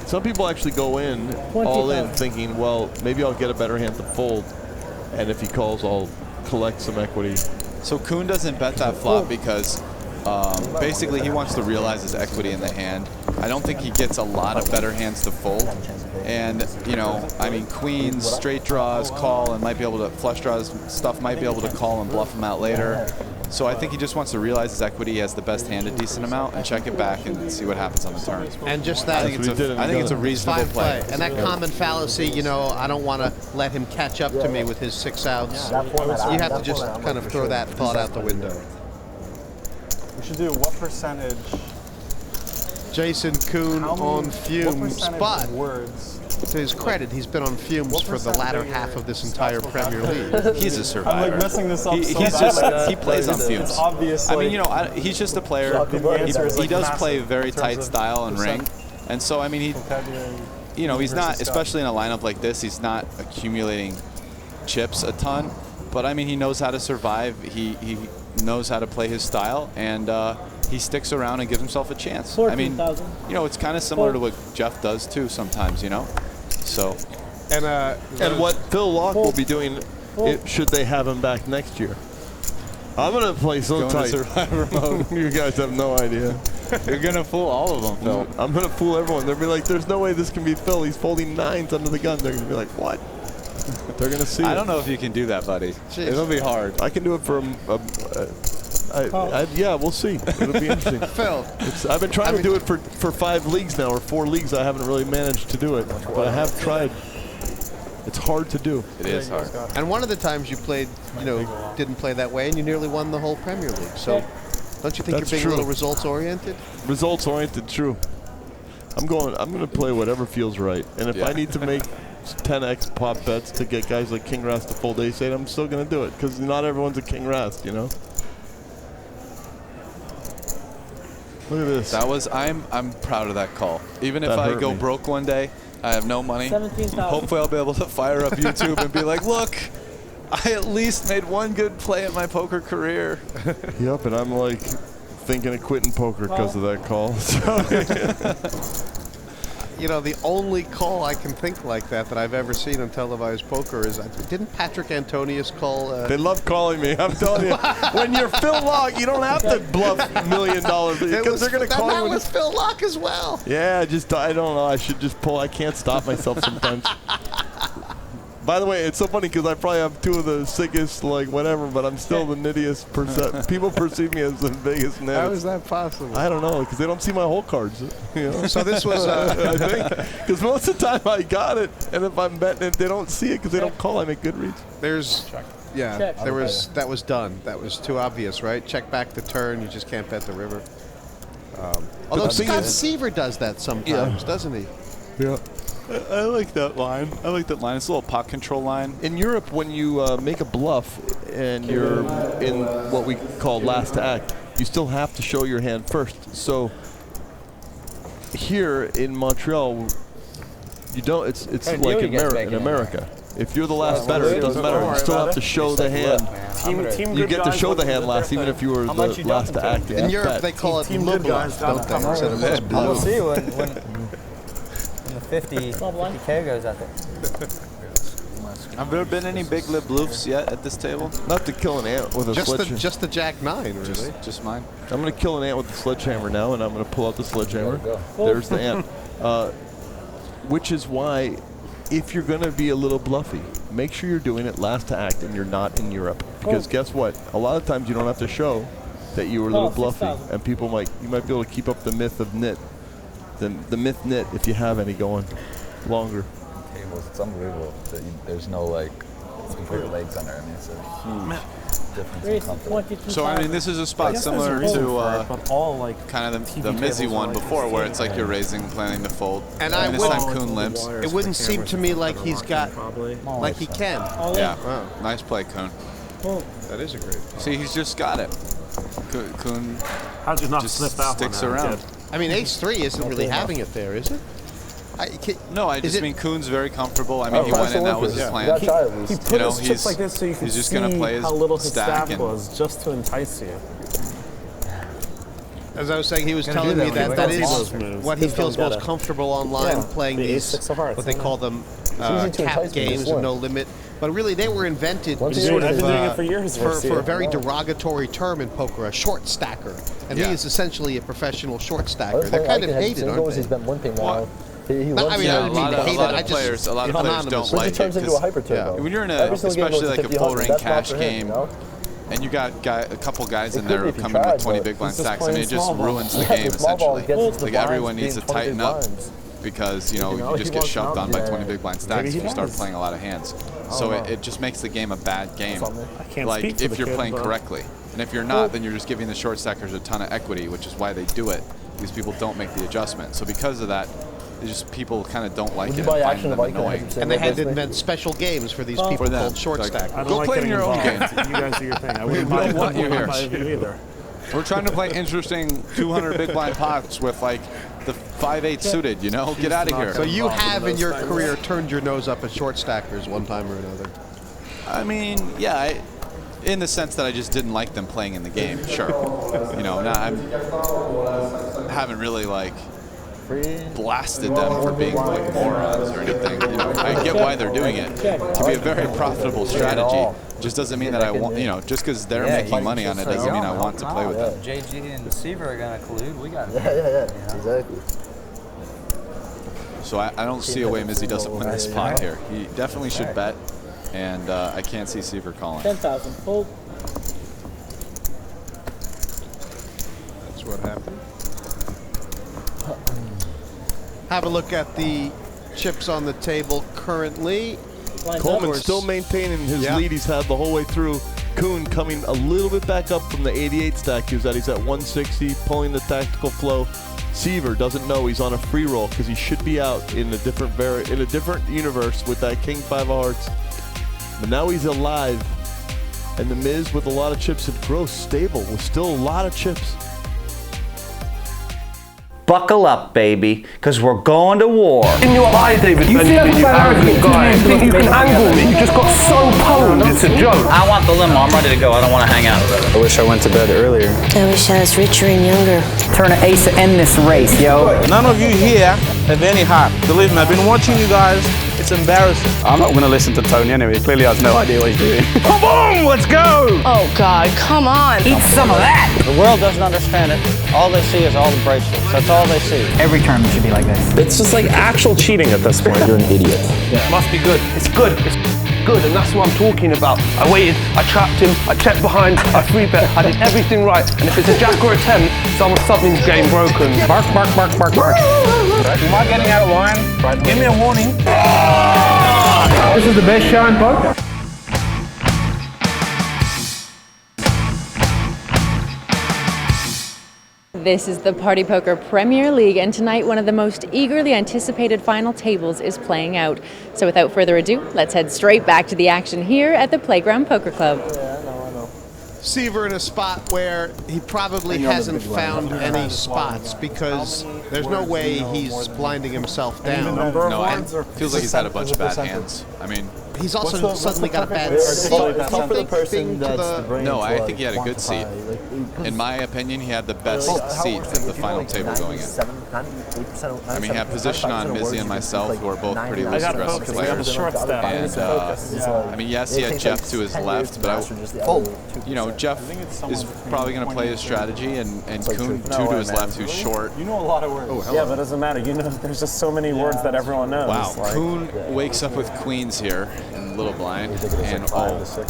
Some people actually go in, all in, thinking, well, maybe I'll get a better hand to fold, and if he calls, I'll collect some equity. So Kuhn doesn't bet that flop because basically he wants to realize his equity in the hand. I don't think he gets a lot of better hands to fold. And, you know, I mean, queens, straight draws, call, and might be able to, flush draws, stuff might be able to call and bluff him out later. So I think he just wants to realize his equity, he has the best hand a decent amount, and check it back and see what happens on the turn. And just that, I think it's a reasonable play. And that common fallacy, you know, I don't want to let him catch up to me with his 6 outs. You have to just kind of throw that thought out the window. We should do what percentage? Jason Koon on fumes, but words. to his credit, he's been on fumes for the latter half of this entire Premier League. He's a survivor. I'm like messing this up he plays on fumes. Obviously. I mean, you know, he's just a player. He does play very tight style and ring, and so I mean, you know, he's not, especially in a lineup like this, he's not accumulating chips a ton. But I mean, he knows how to survive. He knows how to play his style, and he sticks around and gives himself a chance. I mean, you know, it's kind of similar to what Jeff does too sometimes, you know. So, and what Phil Laak will be doing, should they have him back next year? I'm gonna play so tight. Survivor mode. You guys have no idea. You're gonna fool all of them, Phil. I'm gonna fool everyone. They'll be like, "There's no way this can be Phil. He's folding 9s under the gun." They're gonna be like, "What?" They're gonna see. I don't know if you can do that, buddy. Jeez. It'll be hard. I can do it for yeah, we'll see. It'll be interesting. Phil, I've been trying to do it for 5 leagues now, or 4 leagues. I haven't really managed to do it, but I have tried. It's hard to do. It is hard. And one of the times you played, you know, didn't play that way, and you nearly won the whole Premier League. So, don't you think you're being a little results-oriented? Results-oriented, true. I'm gonna play whatever feels right, and if I need to make 10x pop bets to get guys like King Rast to fold ace-8, I'm still gonna do it because not everyone's a King Rast, you know. Look at this. That was, I'm proud of that call. Even if That I hurt go me. broke one day, I have no money. 17,000. Hopefully I'll be able to fire up YouTube and be like, look, I at least made one good play in my poker career. Yep, and I'm like thinking of quitting poker because of that call. You know, the only call I can think like that I've ever seen on televised poker is, didn't Patrick Antonius call? They love calling me. I'm telling you, when you're Phil Laak, you don't have to bluff $1 million because they're going to call you. That was Phil Laak as well. Yeah, I don't know. I should just pull. I can't stop myself sometimes. By the way, it's so funny because I probably have two of the sickest, like, whatever, but I'm still the nittiest. People perceive me as the biggest nit. How is that possible? I don't know, because they don't see my whole cards. You know? So this was, I think, because most of the time I got it, and if I'm betting it, they don't see it because they don't call. I make good reads. That was done. That was too obvious, right? Check back the turn. You just can't bet the river. Although Scott Seiver does that sometimes, doesn't he? Yeah. I like that line. I like that line. It's a little pot control line. In Europe, when you make a bluff and you're in what we call last act, you still have to show your hand first. So here in Montreal, you don't. It's like in America. If you're the last better, it doesn't matter. You still have to show the hand. You get to show the hand last, even if you were the last to act. In Europe, they call it le bluff, don't they? Instead of le bluff. We'll see when the 50K goes out there. Have there been any big lip bluffs yet at this table? Not to kill an ant with a sledgehammer. Just the Jack 9, really. Just mine. I'm going to kill an ant with the sledgehammer now, and I'm going to pull out the sledgehammer. There's the ant. Which is why, if you're going to be a little bluffy, make sure you're doing it last to act and you're not in Europe. Because guess what? A lot of times you don't have to show that you were a little bluffy, and you might be able to keep up the myth of nit. The myth nit, if you have any going longer. Tables, it's unbelievable that there's no like complete legs under. I mean, it's a huge difference in comfort. So I mean, this is a spot similar to kind of the Mizzi one before, where it's like you're raising, planning to fold. And this time Kuhn limps. It wouldn't seem to me like he's got, like he can. Yeah, nice play, Kuhn. That is a great play. See, he's just got it. Kuhn How'd you not just sniff that sticks one out, around. kid? I mean, ace-3 isn't really having it there, is it? No, I just mean Kuhn's very comfortable. I mean, he went in, that was his plan. He put his chips like this so you can he's just see gonna play his how little his stack stack was, just to entice you. As I was saying, he was telling me that is what he feels most comfortable online, playing these, what they call them, cap games of no limit. But really, they were invented sort of, I've been doing it for years. for a very derogatory term in poker, a short stacker. And he is essentially a professional short stacker. They're kind of hated, aren't they? He's been limping now. A lot of players don't like it. When you're in especially like a full ring cash game, and you got a couple guys in there who come in with 20 big blind stacks, I mean, it just ruins the game essentially. Like everyone needs to tighten up because you just get shoved on by 20 big blind stacks if you start playing a lot of hands. So it just makes the game a bad game. Like if you're playing correctly, and if you're not, then you're just giving the short stackers a ton of equity, which is why they do it. These people don't make the adjustment. So because of that, people kind of don't like it and find them annoying. And they had to invent special games for these people called short stackers. Go play in your own game. You guys do your thing. I We wouldn't don't mind want you here. either. We're trying to play interesting 200 big blind pots with like the 5/8 suited, Get out of here. So you have in your career turned your nose up at short stackers one time or another. I mean, yeah, in the sense that I just didn't like them playing in the game, sure. I haven't really like blasted them for being like morons or anything. I get why they're doing it. To be a very profitable strategy. Just doesn't mean that I want, just because they're making money on it doesn't mean I want to play with them. JG and Seiver are going to collude. We got it. Yeah, exactly. So I don't see a way Mizzi doesn't win this pot here. He definitely should bet, and I can't see Seiver calling. 10,000 fold. That's what happened. Have a look at the chips on the table currently. Coleman still maintaining his lead he's had the whole way through. Kuhn coming a little bit back up from the 88 stack he was at. He's at 160, pulling the tactical flow. Seiver doesn't know he's on a free roll because he should be out in a different universe with that King 5 of Hearts. But now he's alive, and the Miz with a lot of chips and gross stable with still a lot of chips. buckle up, baby, because we're going to war. In your eye, David, you arrogant guy. You think you can angle me? You just got so pwned, it's a joke. I want the limo. I'm ready to go. I don't want to hang out. I wish I went to bed earlier. I wish I was richer and younger. Turn an ace to end this race, yo. None of you here have any heart. Believe me, I've been watching you guys. It's embarrassing. I'm not going to listen to Tony anyway. He clearly has no idea what he's doing. Come on, let's go! Oh God, come on. Eat some of that! The world doesn't understand it. All they see is all the bracelets. That's all they see. Every tournament should be like this. It's just like actual cheating at this point. You're an idiot. It must be good. It's good. It's good, and that's what I'm talking about. I waited, I trapped him, I checked behind, I free bet, I did everything right. And if it's a jack or a 10, something's game broken. Bark, bark, bark, bark, bark. Am I getting out of line? Give me a warning. This is the best show in poker. This is the Party Poker Premier League, and tonight one of the most eagerly anticipated final tables is playing out. So without further ado, let's head straight back to the action here at the Playground Poker Club. Seiver in a spot where he probably hasn't found any spots because there's no way he's blinding himself down. No, it feels like he's had a bunch of bad hands. I mean, he's also suddenly got a bad seat. No, I think he had a good seat. In my opinion, he had the best seat at the final table going in. I mean, he had position on Mizzi and myself, who are both pretty loose aggressive players. And, I mean, yes, he had Jeff to his left, but you know, Jeff is probably going to play his strategy, and Kuhn two to his left, who's short. You know a lot of words. Yeah, but it doesn't matter. You know, there's just so many words that everyone knows. Wow, like, Kuhn wakes up with queens here in Little Blind, and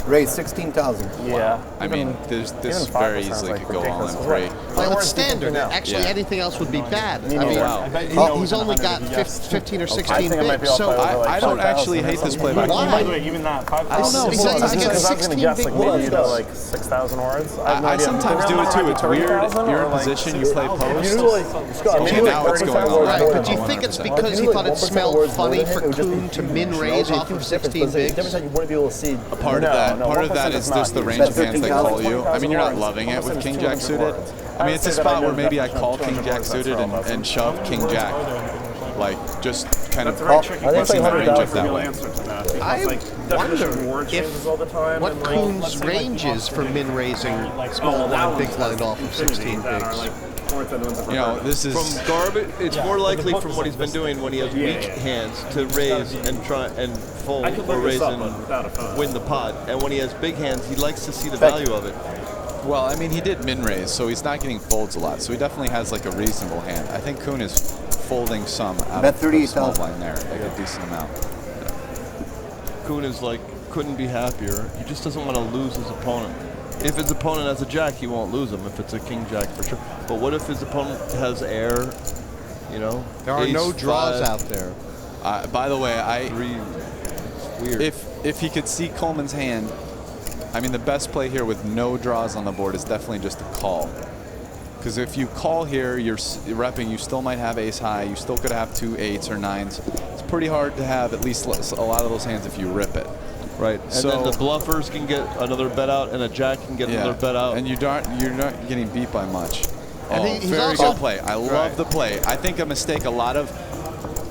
raise 16,000. Yeah. I mean, this very easily could go all in 3. Well, it's standard. Actually, anything else would be bad. I mean, he's only got 15 or 16 bigs, so I don't actually hate this play by Why? Even that, I don't know. He's got 16 big blinds. Like 6,000 words. I sometimes do it too. It's weird. You're in position, you play post. Now it's going on. Right, but do you think it's because he thought it smelled funny for Kuhn to min-raise off of 16 bigs? A part of that is just the range of hands that call you. I mean, you're not loving it with King Jack suited. I mean, it's a spot where maybe I call King Jack suited and shove King Jack. Like, just kind of mixing my range up that way. I wonder if what Kuhn's range is for min-raising small blind, big blind off of 16 bigs. You know, this is from garbage. It's more likely from what he's been doing when he has weak hands to raise and try and fold or raise and win the pot. And when he has big hands, he likes to see the value of it. Well, I mean, he did min-raise, so he's not getting folds a lot. So he definitely has like a reasonable hand. I think Kuhn is folding some out of the small blind there, like a decent amount. Kuhn is like, couldn't be happier. He just doesn't want to lose his opponent. If his opponent has a jack, he won't lose him. If it's a king jack, for sure. But what if his opponent has air? You know, there are no draws out there. By the way, weird. If he could see Coleman's hand, I mean, the best play here with no draws on the board is definitely just a call. Because if you call here, you're repping, you still might have ace high, you still could have 2 8s or 9s. It's pretty hard to have at least a lot of those hands if you rip it. Right, and then the bluffers can get another bet out, and a jack can get another bet out. And you're not getting beat by much. Oh, he's very good play. I love the play. I think a mistake a lot of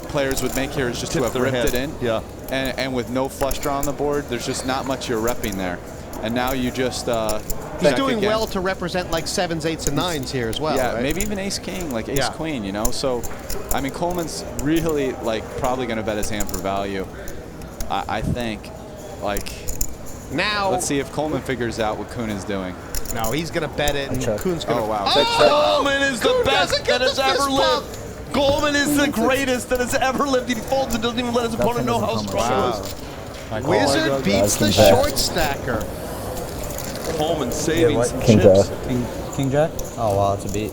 players would make here is just to have ripped it in. Yeah. And with no flush draw on the board, there's just not much you're repping there. And now you just he's doing well to represent like 7s, 8s, and 9s here as well. Yeah, right? maybe even ace king, like ace queen, you know. So, I mean, Coleman's really like probably going to bet his hand for value. I think, like. Now. Let's see if Coleman figures out what Kuhn is doing. No, he's going to bet it, and Kuhn's going to. Oh wow! Coleman is the best that has ever lived. Coleman is the greatest that has ever lived. He folds and doesn't even let his opponent know how strong he is. Wizard beats the short stacker. Coleman saving some King chips. Jack. King Jack? Oh wow, it's a beat.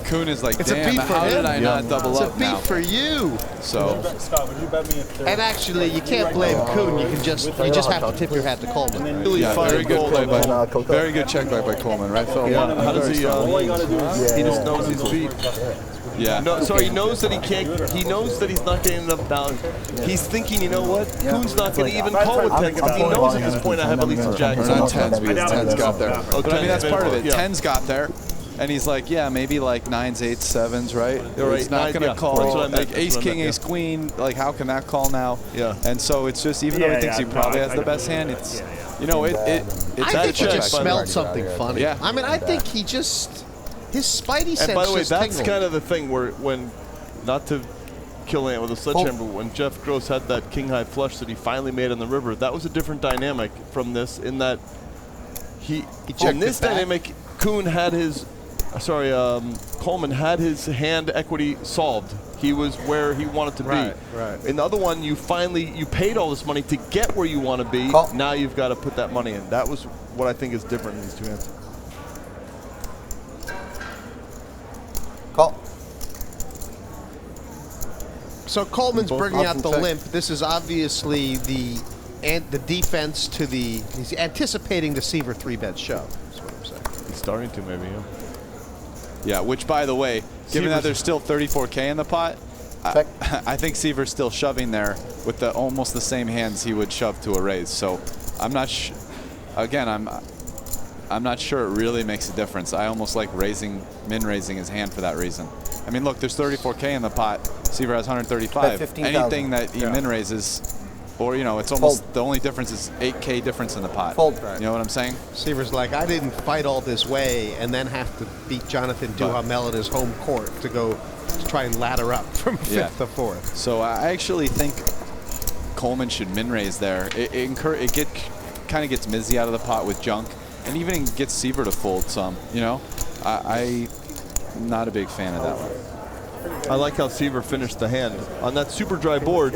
Kuhn is like, it's damn, how did I not double up now? It's a beat for you. So, Scott, would you bet me if and actually, you can't blame Kuhn. You just have to tip your hat to Coleman. Really very good play by, very good check back by Coleman, right, Phil? Yeah. How does he? He just knows his beat. Yeah. No, so he knows that he can't. He knows that he's not getting enough down. He's thinking, you know what? Kuhn's not going to even call with 10s. He knows at this point I have at least a jack. Or not 10s because 10s got there. Oh, but I mean, that's part of it. 10s got there. And he's like, yeah, maybe like 9s, 8s, 7s, right? Right, It's not going to call. That's what I meant, Like ace, king, ace, queen. Like, how can that call now? Yeah. And so it's just, even though he thinks he probably has the best hand, it's, you know, it's I think he just smelled something funny. Yeah. I mean, I think he just, his spidey sense. And by the way, just that's tingled. kind of the thing where when, not to kill Ant with a sledgehammer, when Jeff Gross had that king high flush that he finally made on the river, that was a different dynamic from this in that he in this dynamic, Kuhn had his, Coleman had his hand equity solved. He was where he wanted to be. Right. In the other one, you paid all this money to get where you want to be. Now you've got to put that money in. That was what I think is different in these two hands. Call. So Coleman's bringing out the limp. This is obviously the defense to the. He's anticipating the Seiver 3-bet shove. That's what I'm saying. He's starting to maybe. Yeah, which, by the way, given that there's still 34K in the pot, I think Seiver's still shoving there with almost the same hands he would shove to a raise. So I'm not again, I'm not sure it really makes a difference. I almost like min-raising his hand for that reason. I mean, look, there's 34K in the pot. Seiver has 135. Anything that he min-raises, or, you know, it's almost the only difference is 8K difference in the pot. Fold. You know what I'm saying? Seiver's like, I didn't fight all this way and then have to beat Jonathan Duhamel at his home court to go to try and ladder up from 5th to 4th. So I actually think Coleman should min-raise there. It kind of gets Mizzi out of the pot with junk, and even gets Seiver to fold some, you know? I'm not a big fan of that one. I like how Seiver finished the hand. On that super dry board,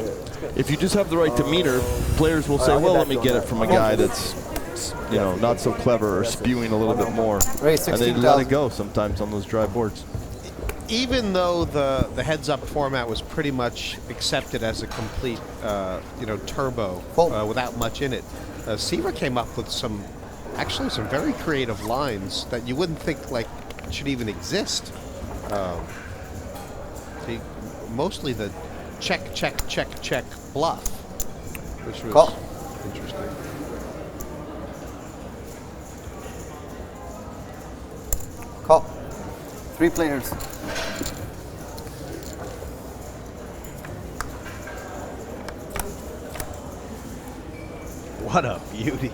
if you just have the right demeanor, players will say, well, let me get it from a guy that's, you know, not so clever or spewing a little bit more. And they let it go sometimes on those dry boards. Even though the heads-up format was pretty much accepted as a complete, turbo without much in it, Seiver came up with some very creative lines that you wouldn't think like should even exist. Mostly the check bluff, which was interesting. Call. 3 players. What a beauty.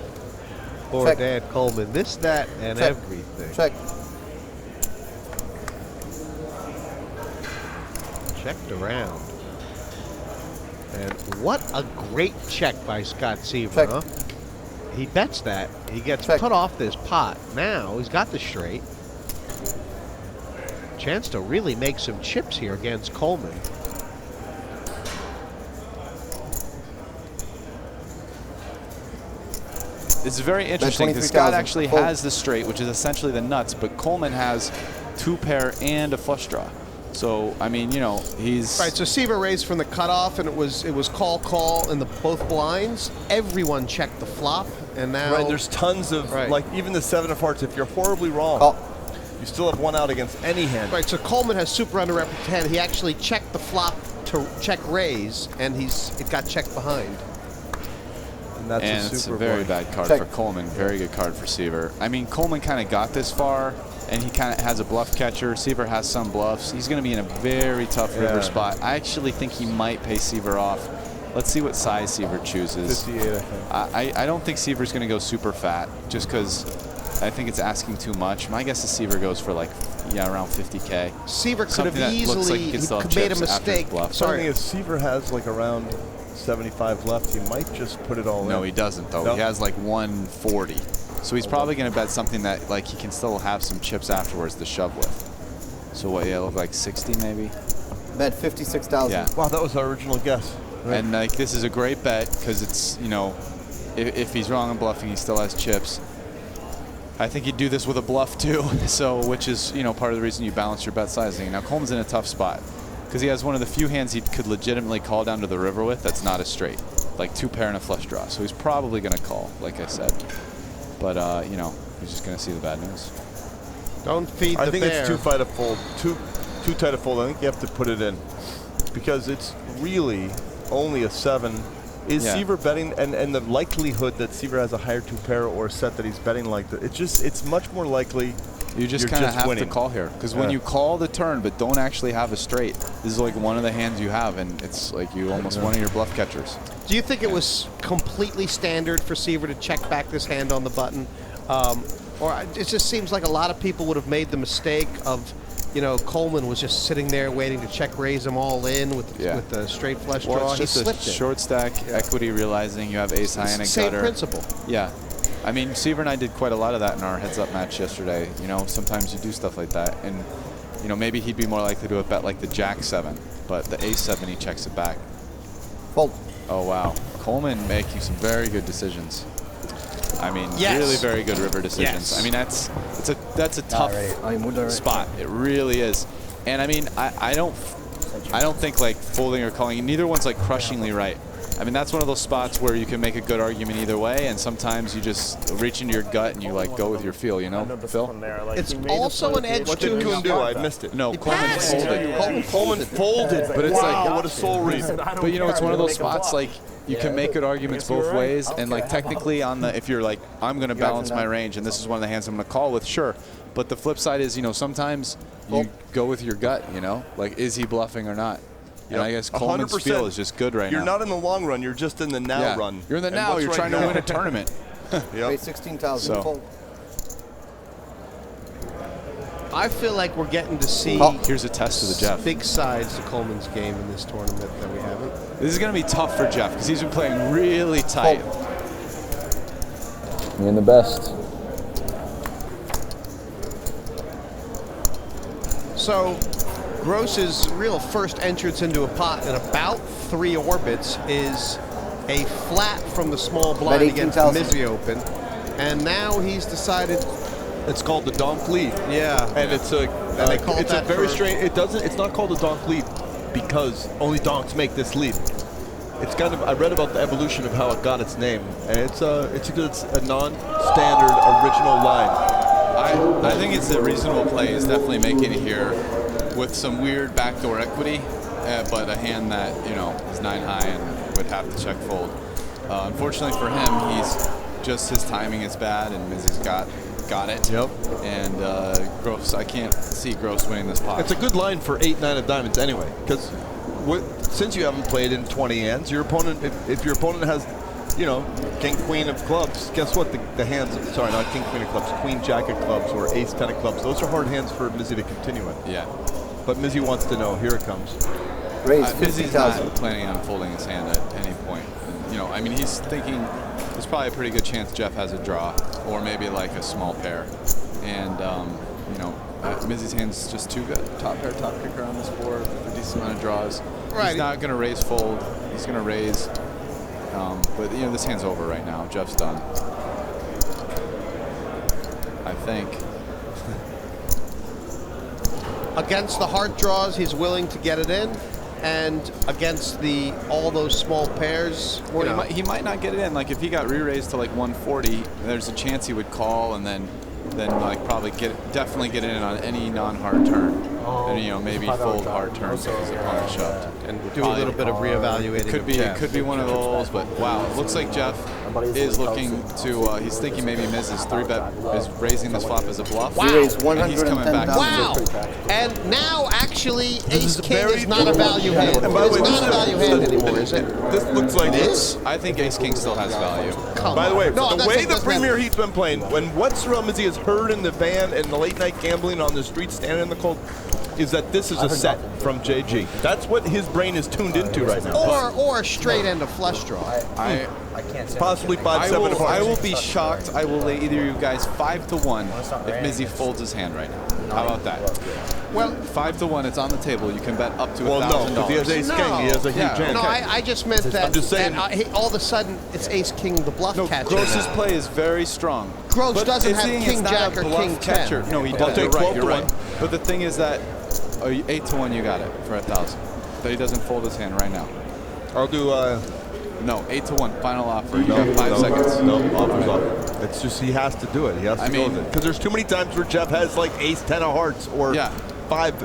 Poor Dad Coleman. This, that, and everything. Check. Checked around. And what a great check by Scott Seiver, huh? He bets that. He gets put off this pot. Now he's got the straight. Chance to really make some chips here against Coleman. It's very interesting because Scott actually has the straight, which is essentially the nuts, but Coleman has 2 pair and a flush draw. So, I mean, you know, he's... Right, so Seiver raised from the cutoff, and it was call in the both blinds. Everyone checked the flop, and now... Right, there's tons of, like, even the 7 of hearts, if you're horribly wrong, you still have 1 out against any hand. Right, so Coleman has super underrepresented hand. He actually checked the flop to check raise, and it got checked behind. And that's it's a very bad card for Coleman. Very good card for Seiver. I mean, Coleman kind of got this far, and he kind of has a bluff catcher. Seiver has some bluffs. He's going to be in a very tough river spot. I actually think he might pay Seiver off. Let's see what size Seiver chooses. 58, I think. I don't think Seiver's going to go super fat, just because I think it's asking too much. My guess is Seiver goes for like, around 50K. Seiver could have easily made a mistake. Sorry, if Seiver has like around 75 left, he might just put it all in. No, he doesn't, though. He has like 140. So he's probably going to bet something that like he can still have some chips afterwards to shove with. So what, look like 60 maybe? Bet 56,000. Yeah. Wow, that was our original guess. Right. And like this is a great bet because it's, you know, if he's wrong on bluffing, he still has chips. I think he'd do this with a bluff too, so which is, you know, part of the reason you balance your bet sizing. Now Coleman's in a tough spot because he has one of the few hands he could legitimately call down to the river with that's not a straight, like 2 pair and a flush draw. So he's probably going to call, like I said. But, you know, he's just going to see the bad news. Don't feed the bear. I think it's too tight a fold. Too tight a fold. I think you have to put it in because it's really only a 7. Is Seiver betting, and the likelihood that Seiver has a higher 2 pair or a set that he's betting like that, it's much more likely You just kind of have to call here. Because when you call the turn but don't actually have a straight, this is like one of the hands you have, and it's like you almost one of your bluff catchers. Do you think it was completely standard for Seiver to check back this hand on the button? Or it just seems like a lot of people would have made the mistake of, you know, Coleman was just sitting there waiting to check raise them all in with the straight flush draw. It's just a short stack equity, realizing you have ace high and a same gutter. principle. Yeah. I mean, Seiver and I did quite a lot of that in our heads-up match yesterday. You know, sometimes you do stuff like that, and you know maybe he'd be more likely to a bet like the Jack-7, but the Ace-7 he checks it back. Fold. Oh wow, Coleman making some very good decisions. I mean, really very good river decisions. I mean, that's a tough spot. It really is. And I mean, I don't think like folding or calling. Neither one's like crushingly right. I mean, that's one of those spots where you can make a good argument either way, and sometimes you just reach into your gut and you like go with your feel, you know, Phil? It's also an edge. What did Kuhn do? I missed it. No, Coleman folded. Coleman folded. But it's like, what a soul read. But you know, it's one of those spots like you can make good arguments both ways, and like technically on the, if you're like, I'm going to balance my range and this is one of the hands I'm going to call with, sure. But the flip side is, you know, sometimes you go with your gut, you know, like is he bluffing or not? And I guess Coleman's 100%. feel is just good right now. You're not in the long run. You're just in the now run. You're in the now. You're trying to win a tournament. Yep. 16,000. So. I feel like we're getting to see. Here's a test to the Jeff. Big sides to Coleman's game in this tournament that we haven't. This is going to be tough for Jeff because he's been playing really tight. You're the best. So, Gross's real first entrance into a pot in about 3 orbits is a flat from the small blind against the Mizzi Open, and now he's decided. It's called the donk lead. Yeah, and it's a they call it's it a very strange. It doesn't. It's not called a donk lead because only donks make this lead. It's kind of. I read about the evolution of how it got its name, and it's a non-standard original line. I think it's a reasonable play. He's definitely making it here with some weird backdoor equity, but a hand that, you know, is 9 high and would have to check fold. Unfortunately for him, he's just his timing is bad, and Mizzi's got it. Yep. And Gross, I can't see Gross winning this pot. It's a good line for 8-9 of diamonds anyway, because since you haven't played in 20 hands, your opponent, if your opponent has, you know, king, queen of clubs, guess what? The hands, sorry, not king, queen of clubs, queen, jack of clubs, or ace, 10 of clubs. Those are hard hands for Mizzi to continue with. Yeah. But Mizzi wants to know. Here it comes. Mizzi's not planning on folding his hand at any point. You know, I mean, he's thinking there's probably a pretty good chance Jeff has a draw, or maybe like a small pair. And, you know, Mizzi's hand's just too good. Top pair, top kicker on this board, a decent amount of draws. Right. He's not going to raise fold. He's going to raise. But, you know, this hand's over right now. Jeff's done. I think. Against the heart draws, he's willing to get it in, and against all those small pairs, well, he might not get it in. Like if he got re-raised to like 140, there's a chance he would call and then like probably definitely get it in on any non-hard turn. And, you know, maybe fold hard turns if his opponent shoved. And do a little bit of reevaluating. It could be one of those, but wow, it looks like Jeff is looking to, he's thinking maybe Miz's 3-bet is raising this flop as a bluff. Wow. And he's coming back. Wow. And now, actually, Ace-King is not a value hand. It's not a value hand anymore, is it? This looks like this. I think Ace-King still has value. By the way, the way the Premier Heat's been playing, when what Sorel Mizzi has heard in the van and the late-night gambling on the street, standing in the cold, is that this is a set from JG. That's what his brain is tuned into right now. Or a straight end of flush draw. I can't say possibly 5-7 of I will be shocked. I will lay either of you guys 5-1 if Mizzi folds his hand right now. How about that? Well, 5-1. It's on the table. You can bet up to $1,000. Well, no, because he has Ace King. He has a huge hand. No, I just meant that. I'm just saying. That all of a sudden it's Ace King the bluff catcher. Gross's play is very strong. Gross doesn't have King Jack or King 10. Catcher. No, he does. You're right. But the thing is that 8-1, you got it for 1,000. But he doesn't fold his hand right now. I'll do. No, 8-1, final offer. You got 5 seconds. No, offer's up. It's just he has to do it. He has to go with it. Because there's too many times where Jeff has like Ace 10 of hearts or 5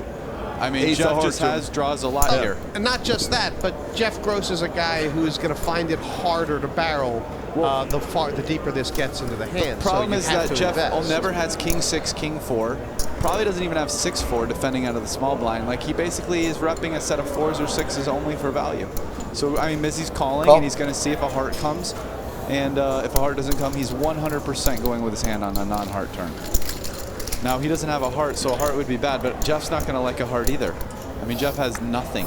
I mean, Jeff just draws a lot here. And not just that, but Jeff Gross is a guy who is going to find it harder to barrel the deeper this gets into the hand. The problem is that Jeff invest. never has king 6, king 4. Probably doesn't even have 6-4 defending out of the small blind. Like, he basically is repping a set of 4s or 6s only for value. So, I mean, Mizzi's calling, and he's going to see if a heart comes. And if a heart doesn't come, he's 100% going with his hand on a non-heart turn. Now, he doesn't have a heart, so a heart would be bad, but Jeff's not going to like a heart either. I mean, Jeff has nothing.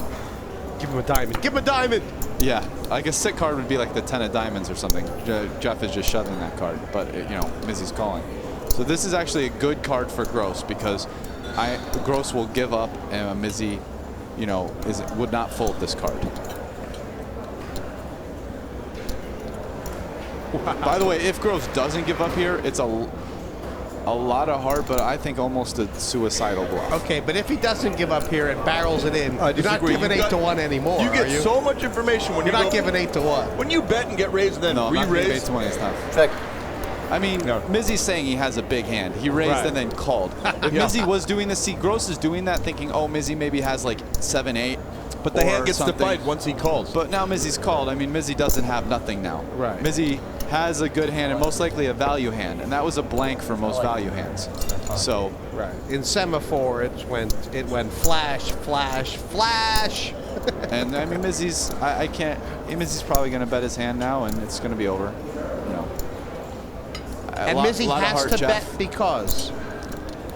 Give him a diamond. Give him a diamond! Yeah, like a sick card would be like the 10 of diamonds or something. Jeff is just shoving that card, but, you know, Mizzi's calling. So this is actually a good card for Gross because Gross will give up and Mizzi, you know, would not fold this card. Wow. By the way, if Gross doesn't give up here, it's a lot of heart, but I think almost a suicidal bluff. Okay, but if he doesn't give up here and barrels it in, you're not giving 8-1 anymore. You get so much information when you're not giving 8-1. When you bet and get raised, then no, re-raise. 8-1 is tough. Check. I mean, Mizzi's saying he has a big hand. He raised and then called. If Mizzi was doing this, see, Gross is doing that thinking, oh, Mizzi maybe has like 7-8. But the hand gets divided once he calls. But now Mizzi's called. I mean, Mizzi doesn't have nothing now. Right. Mizzi has a good hand and most likely a value hand, and that was a blank for most value hands. So right in semaphore, it went flash, flash, flash. And I mean, Mizzi's Mizzi's probably going to bet his hand now, and it's going to be over. You know. And Mizzi has to bet because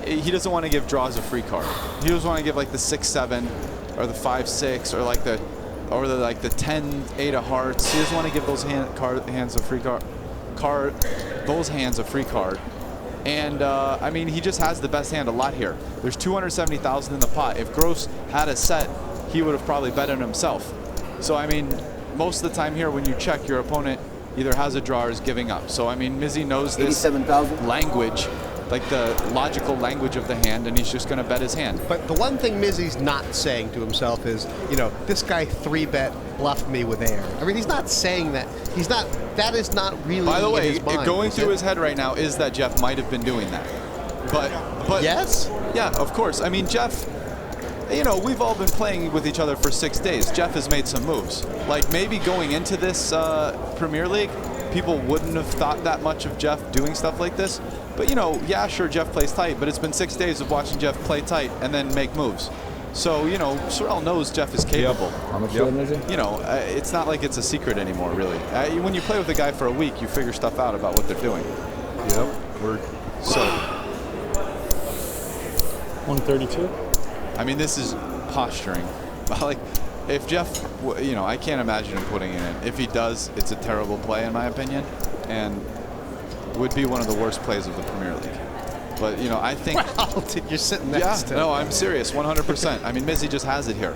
he doesn't want to give draws a free card. He doesn't want to give like the 6-7 or the 5-6 or like the 10-8 of hearts. He doesn't want to give those hands a free card. Those hands a free card. And I mean, he just has the best hand a lot here. There's 270,000 in the pot. If Gross had a set, he would have probably bet on himself. So I mean, most of the time here, when you check, your opponent either has a draw or is giving up. So I mean, Mizzi knows this language, like the logical language of the hand, and he's just going to bet his hand. But the one thing Mizzi's not saying to himself is, you know, this guy 3-bet bluffed me with air. I mean, he's not saying that. He's not. That is not really. By the way, in his mind, going through his head right now is that Jeff might have been doing that. But yes, yeah, of course. I mean, Jeff. You know, we've all been playing with each other for 6 days. Jeff has made some moves. Like maybe going into this Premier League, people wouldn't have thought that much of Jeff doing stuff like this. But you know, yeah, sure, Jeff plays tight, but it's been 6 days of watching Jeff play tight and then make moves. So, you know, Sorel knows Jeff is capable. How much is it? You know, it's not like it's a secret anymore, really. When you play with a guy for a week, you figure stuff out about what they're doing. Yep. So 132. I mean, this is posturing. Like, if Jeff, you know, I can't imagine him putting it in. If he does, it's a terrible play, in my opinion, and would be one of the worst plays of the Premier League. But, you know, I think... Well, you're sitting next to him. No, I'm serious, 100%. I mean, Mizzi just has it here.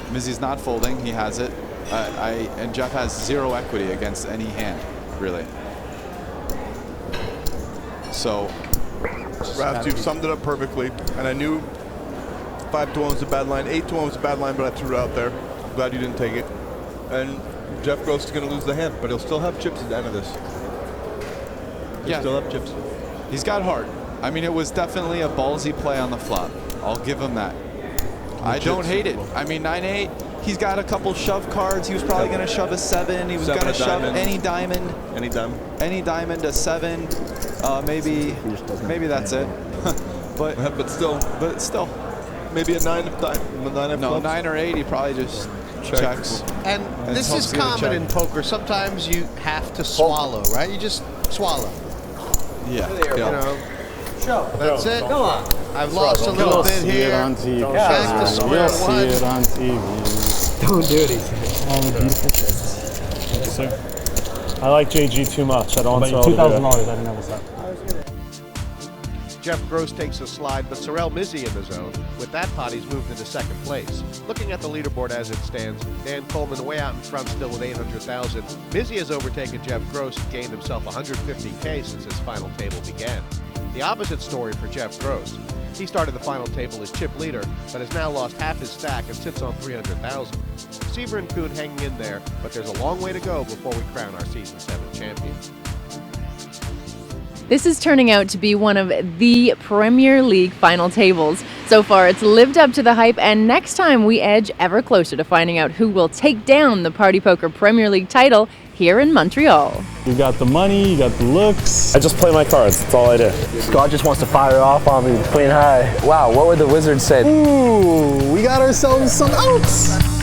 Mizzi's not folding. He has it. And Jeff has zero equity against any hand, really. So... Rast, you've summed it up perfectly, and I knew 5-1 was a bad line, 8-1 was a bad line, but I threw it out there. I'm glad you didn't take it. And Jeff Gross is going to lose the hand, but he'll still have chips at the end of this. He'll still have chips. He's got heart. I mean, it was definitely a ballsy play on the flop. I'll give him that. I don't hate it. I mean, 9-8, he's got a couple shove cards. He was probably going to shove a 7. He was going to shove any diamond. Any diamond. Any diamond, a 7. Maybe that's it. but still. Maybe a 9 of diamond. No, 9 or 8, he probably just checks. And this is common in poker. Sometimes you have to swallow, right? You just swallow. Yeah. You know. That's it. Come on. I've lost a little bit here. On TV. Back to square one. You'll see it on TV. Don't do it, he said. Oh, beautiful faces. Thank you, sir. I like JG too much. I don't want $2,000. I didn't have a set. Jeff Gross takes a slide, but Sorel Mizzi in the zone. With that pot, he's moved into second place. Looking at the leaderboard as it stands, Dan Coleman way out in front still with 800,000. Mizzi has overtaken Jeff Gross and gained himself 150K since his final table began. The opposite story for Jeff Gross. He started the final table as chip leader, but has now lost half his stack and sits on 300,000. Seiver and Kuhn hanging in there, but there's a long way to go before we crown our Season 7 champion. This is turning out to be one of the Premier League final tables. So far, it's lived up to the hype, and next time we edge ever closer to finding out who will take down the Party Poker Premier League title here in Montreal. You got the money, you got the looks. I just play my cards, that's all I do. Scott just wants to fire off on me, playing high. Wow, what would the wizard say? Ooh, we got ourselves some outs.